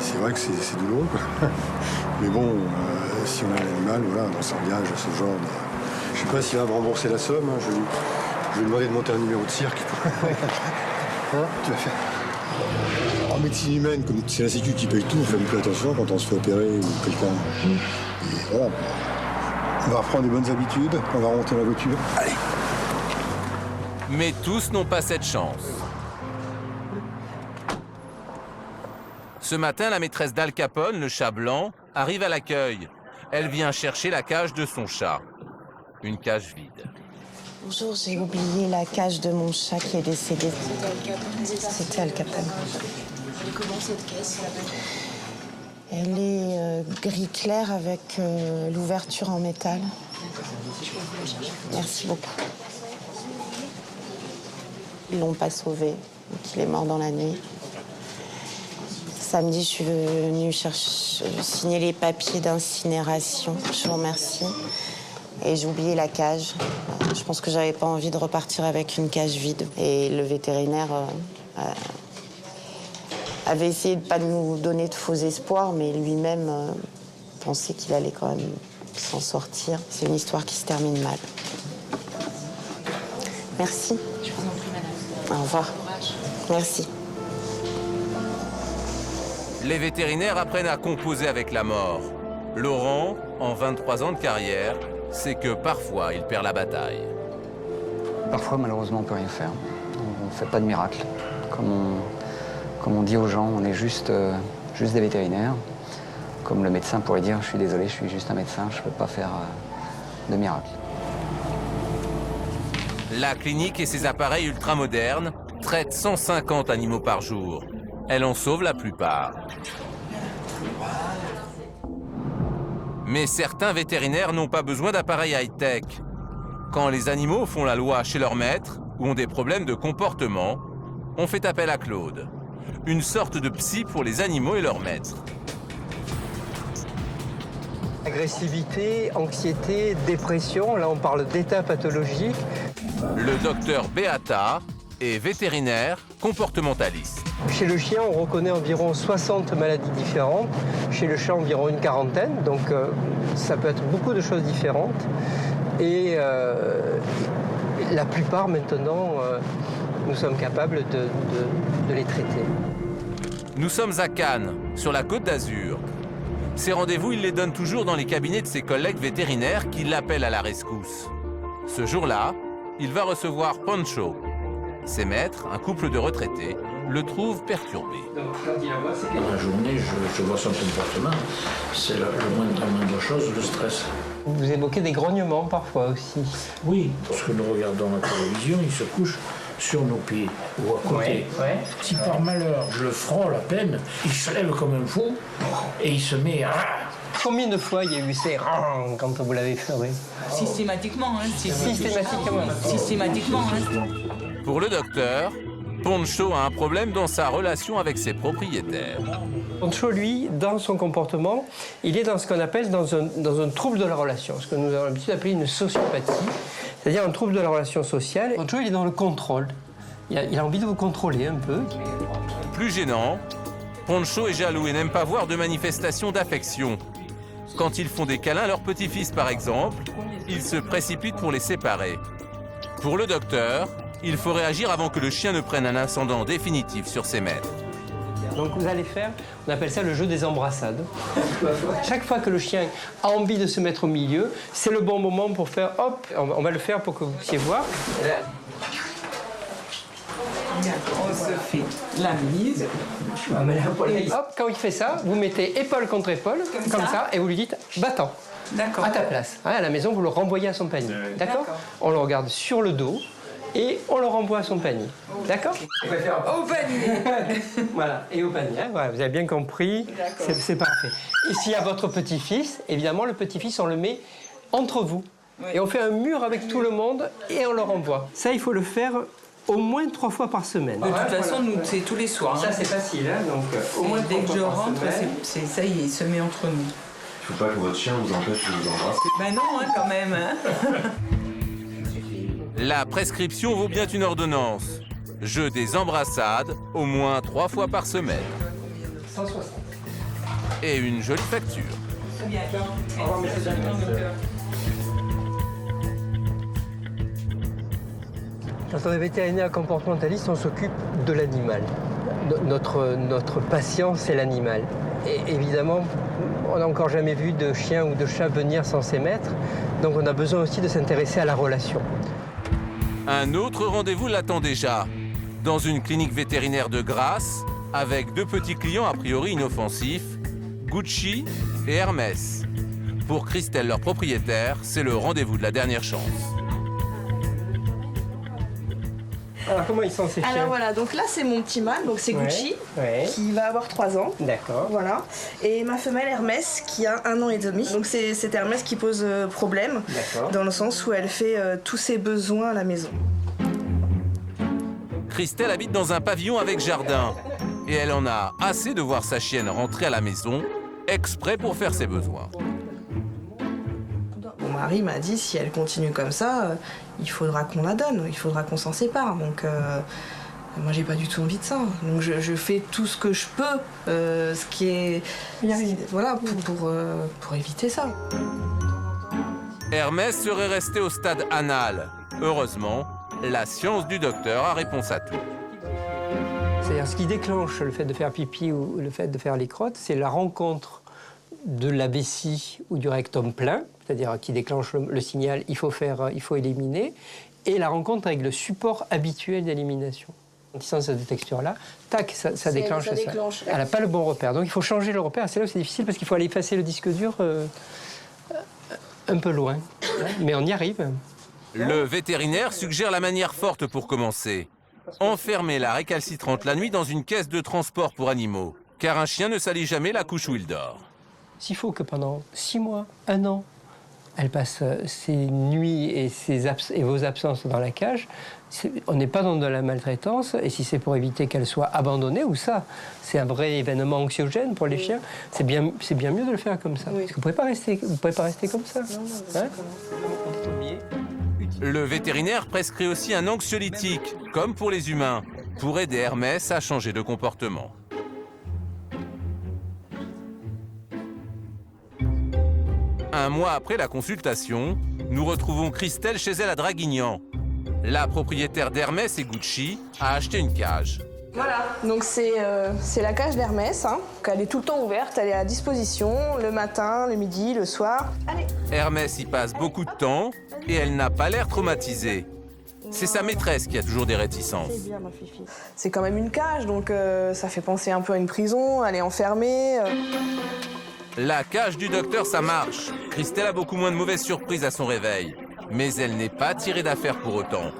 C'est vrai que c'est douloureux, quoi. Mais bon, si on a l'animal, voilà, on s'engage à ce genre de... Je sais pas s'il va me rembourser la somme, hein. Je vais lui demander de monter un numéro de cirque. Hein, tu vas faire... En médecine humaine, comme c'est la sécu qui paye tout, on fait beaucoup attention quand on se fait opérer ou quelqu'un. Et voilà, on va reprendre des bonnes habitudes, on va remonter la voiture. Allez. Mais tous n'ont pas cette chance. Ce matin, la maîtresse d'Al Capone, le chat blanc, arrive à l'accueil. Elle vient chercher la cage de son chat. Une cage vide. Bonjour, j'ai oublié la cage de mon chat qui est décédé. C'était Al Capone. Et comment cette caisse? Elle est gris clair avec l'ouverture en métal. Merci beaucoup. Ils l'ont pas sauvé, donc il est mort dans la nuit. Samedi, je suis venue signer les papiers d'incinération. Je vous remercie. Et j'ai oublié la cage. Je pense que j'avais pas envie de repartir avec une cage vide. Et le vétérinaire avait essayé de pas nous donner de faux espoirs, mais lui-même pensait qu'il allait quand même s'en sortir. C'est une histoire qui se termine mal. Merci. Je vous en prie, madame. Au revoir. Merci. Les vétérinaires apprennent à composer avec la mort. Laurent, en 23 ans de carrière, sait que parfois il perd la bataille. Parfois, malheureusement, on ne peut rien faire. On ne fait pas de miracle. Comme on dit aux gens, on est juste des vétérinaires. Comme le médecin pourrait dire, je suis désolé, je suis juste un médecin, je ne peux pas faire de miracle. La clinique et ses appareils ultramodernes traitent 150 animaux par jour. Elle en sauve la plupart. Mais certains vétérinaires n'ont pas besoin d'appareils high-tech. Quand les animaux font la loi chez leur maître ou ont des problèmes de comportement, on fait appel à Claude, une sorte de psy pour les animaux et leurs maîtres. agressivité, anxiété, dépression. Là, on parle d'état pathologique. Le docteur Beata est vétérinaire comportementaliste. Chez le chien, on reconnaît environ 60 maladies différentes. Chez le chat, environ une quarantaine. Donc, ça peut être beaucoup de choses différentes. Et la plupart, maintenant, nous sommes capables de les traiter. Nous sommes à Cannes, sur la Côte d'Azur. Ces rendez-vous, il les donne toujours dans les cabinets de ses collègues vétérinaires qui l'appellent à la rescousse. Ce jour-là, il va recevoir Pancho. Ses maîtres, un couple de retraités, le trouvent perturbé. Dans la journée, je vois son comportement. C'est le moindre chose, le stress. Vous évoquez des grognements parfois aussi. Oui, parce que nous regardons la télévision, il se couche sur nos pieds ou à côté. Ouais. Si par malheur je le frôle à peine, il se lève comme un fou et il se met à... Combien de fois il y a eu ces quand vous l'avez fait? Systématiquement, hein. Systématiquement. Pour le docteur, Pancho a un problème dans sa relation avec ses propriétaires. Pancho, lui, dans son comportement, il est dans ce qu'on appelle dans un trouble de la relation, ce que nous avons l'habitude d'appeler une sociopathie, c'est-à-dire un trouble de la relation sociale. Pancho, il est dans le contrôle. Il a envie de vous contrôler un peu. Plus gênant, Pancho est jaloux et n'aime pas voir de manifestations d'affection. Quand ils font des câlins à leur petit-fils, par exemple, il se précipite pour les séparer. Pour le docteur, il faut réagir avant que le chien ne prenne un ascendant définitif sur ses maîtres. Donc vous allez faire, on appelle ça le jeu des embrassades. Chaque fois que le chien a envie de se mettre au milieu, c'est le bon moment pour faire, hop, on va le faire pour que vous puissiez voir. On se fait la mise. Hop, quand il fait ça, vous mettez épaule contre épaule, comme ça, et vous lui dites battant. D'accord. À ta place. À la maison, vous le renvoyez à son panier. D'accord. On le regarde sur le dos et on le renvoie à son panier. D'accord. Au panier. Voilà, et au panier. Voilà, vous avez bien compris. C'est parfait. Ici, à votre petit-fils, évidemment, le petit-fils, on le met entre vous. Oui. Et on fait un mur avec tout le monde et on le renvoie. Ça, il faut le faire au moins 3 fois par semaine. De toute façon, nous, c'est tous les soirs. Ça, c'est facile. Hein, donc, au moins dès que je rentre, ça y est, il se met entre nous. Il ne faut pas que votre chien vous empêche de vous embrasser. Ben non, hein, quand même. Hein. La prescription vaut bien une ordonnance. Jeu des embrassades, au moins 3 fois par semaine. 160. Et une jolie facture. Très bien. Au revoir, monsieur. Quand on est vétérinaire comportementaliste, on s'occupe de l'animal. Notre patient, c'est l'animal. Et évidemment, on n'a encore jamais vu de chien ou de chat venir sans ses maîtres. Donc on a besoin aussi de s'intéresser à la relation. Un autre rendez-vous l'attend déjà. Dans une clinique vétérinaire de Grasse, avec 2 petits clients a priori inoffensifs, Gucci et Hermès. Pour Christelle, leur propriétaire, c'est le rendez-vous de la dernière chance. Alors, comment ils sont ces chiens? Alors voilà, donc là c'est mon petit mâle, donc c'est Gucci, qui va avoir 3 ans. D'accord. Voilà. Et ma femelle Hermès qui a 1 an et demi. Donc c'est Hermès qui pose problème, dans le sens où elle fait tous ses besoins à la maison. Christelle habite dans un pavillon avec jardin. Et elle en a assez de voir sa chienne rentrer à la maison, exprès pour faire ses besoins. Mon mari m'a dit, si elle continue comme ça, il faudra qu'on la donne, il faudra qu'on s'en sépare. Donc moi j'ai pas du tout envie de ça. Donc je fais tout ce que je peux, ce qui est... Voilà, pour éviter ça. Hermès serait resté au stade anal. Heureusement, la science du docteur a réponse à tout. C'est-à-dire ce qui déclenche le fait de faire pipi ou le fait de faire les crottes, c'est la rencontre de la vessie ou du rectum plein, c'est-à-dire qui déclenche le signal il faut éliminer, et la rencontre avec le support habituel d'élimination. Quand ils sont cette texture-là, tac, ça déclenche ça. Elle n'a pas le bon repère. Donc il faut changer le repère. C'est là où c'est difficile parce qu'il faut aller effacer le disque dur un peu loin. Mais on y arrive. Le vétérinaire suggère la manière forte pour commencer. Enfermer la récalcitrante la nuit dans une caisse de transport pour animaux. Car un chien ne salit jamais la couche où il dort. S'il faut que pendant 6 mois, 1 an, elle passe ses nuits et vos absences dans la cage, on n'est pas dans de la maltraitance, et si c'est pour éviter qu'elle soit abandonnée, ou ça, c'est un vrai événement anxiogène pour les chiens, c'est bien mieux de le faire comme ça. Parce que vous ne pouvez pas rester comme ça. Hein? Le vétérinaire prescrit aussi un anxiolytique, comme pour les humains, pour aider Hermès à changer de comportement. Un mois après la consultation, nous retrouvons Christelle chez elle à Draguignan. La propriétaire d'Hermès et Gucci a acheté une cage. Voilà, donc c'est la cage d'Hermès. Hein. Elle est tout le temps ouverte, elle est à disposition, le matin, le midi, le soir. Allez. Hermès y passe beaucoup de temps et elle n'a pas l'air traumatisée. C'est sa maîtresse qui a toujours des réticences. C'est quand même une cage, donc ça fait penser un peu à une prison, elle est enfermée. La cage du docteur, ça marche. Christelle a beaucoup moins de mauvaises surprises à son réveil. Mais elle n'est pas tirée d'affaire pour autant.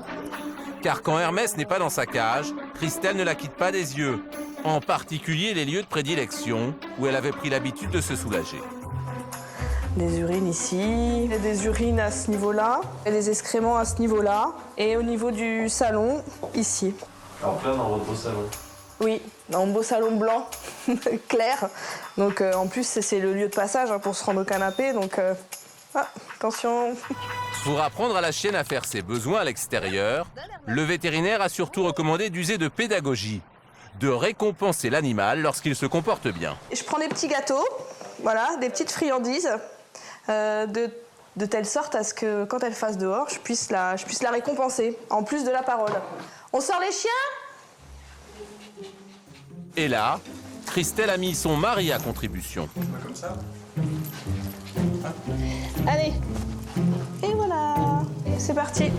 Car quand Hermès n'est pas dans sa cage, Christelle ne la quitte pas des yeux. En particulier les lieux de prédilection, où elle avait pris l'habitude de se soulager. Des urines ici, des urines à ce niveau-là, et des excréments à ce niveau-là, et au niveau du salon, ici. En plein dans votre beau salon. Oui, dans un beau salon blanc, clair. Donc en plus, c'est le lieu de passage hein, pour se rendre au canapé, donc attention. Pour apprendre à la chienne à faire ses besoins à l'extérieur, le vétérinaire a surtout recommandé d'user de pédagogie, de récompenser l'animal lorsqu'il se comporte bien. Je prends des petits gâteaux, voilà, des petites friandises, de telle sorte à ce que quand elle fasse dehors, je puisse la récompenser, en plus de la parole. On sort les chiens ? Et là, Christelle a mis son mari à contribution. Comme ça. Allez, et voilà, c'est parti.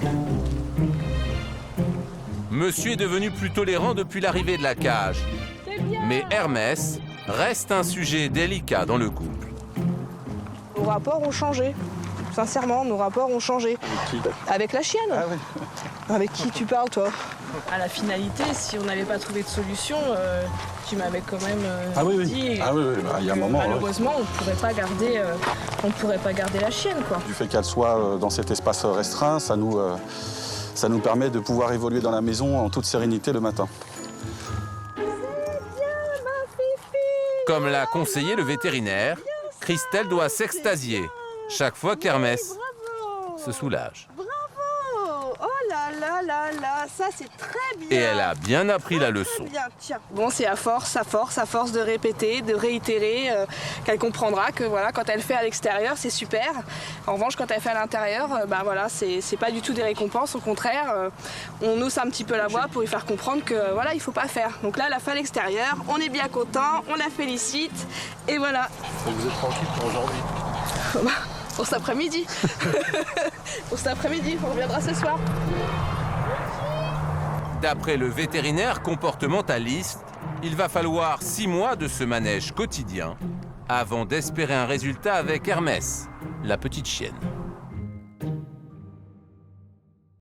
Monsieur est devenu plus tolérant depuis l'arrivée de la cage. Mais Hermès reste un sujet délicat dans le couple. Nos rapports ont changé. Sincèrement, nos rapports ont changé. Avec qui ? Avec la chienne. Ah oui. Avec qui tu parles, toi ? À la finalité, si on n'avait pas trouvé de solution, tu m'avais quand même dit. Ah oui, il y a un moment. Malheureusement, on ne pourrait pas garder la chienne, quoi. Du fait qu'elle soit dans cet espace restreint, ça nous permet de pouvoir évoluer dans la maison en toute sérénité le matin. Comme l'a conseillé le vétérinaire, Christelle doit s'extasier chaque fois qu'Hermès se soulage. Oh là là là là, ça c'est très bien. Et elle a bien appris la leçon. Bon, c'est à force de répéter, de réitérer, qu'elle comprendra que voilà, quand elle fait à l'extérieur, c'est super. En revanche, quand elle fait à l'intérieur, voilà, c'est pas du tout des récompenses. Au contraire, on hausse un petit peu la voix pour lui faire comprendre que voilà, il faut pas faire. Donc là, elle a fait à l'extérieur, on est bien content, on la félicite, et voilà. Et vous êtes tranquille pour aujourd'hui ? Pour cet après-midi. Pour cet après-midi, on reviendra ce soir. D'après le vétérinaire comportementaliste, il va falloir 6 mois de ce manège quotidien avant d'espérer un résultat avec Hermès, la petite chienne.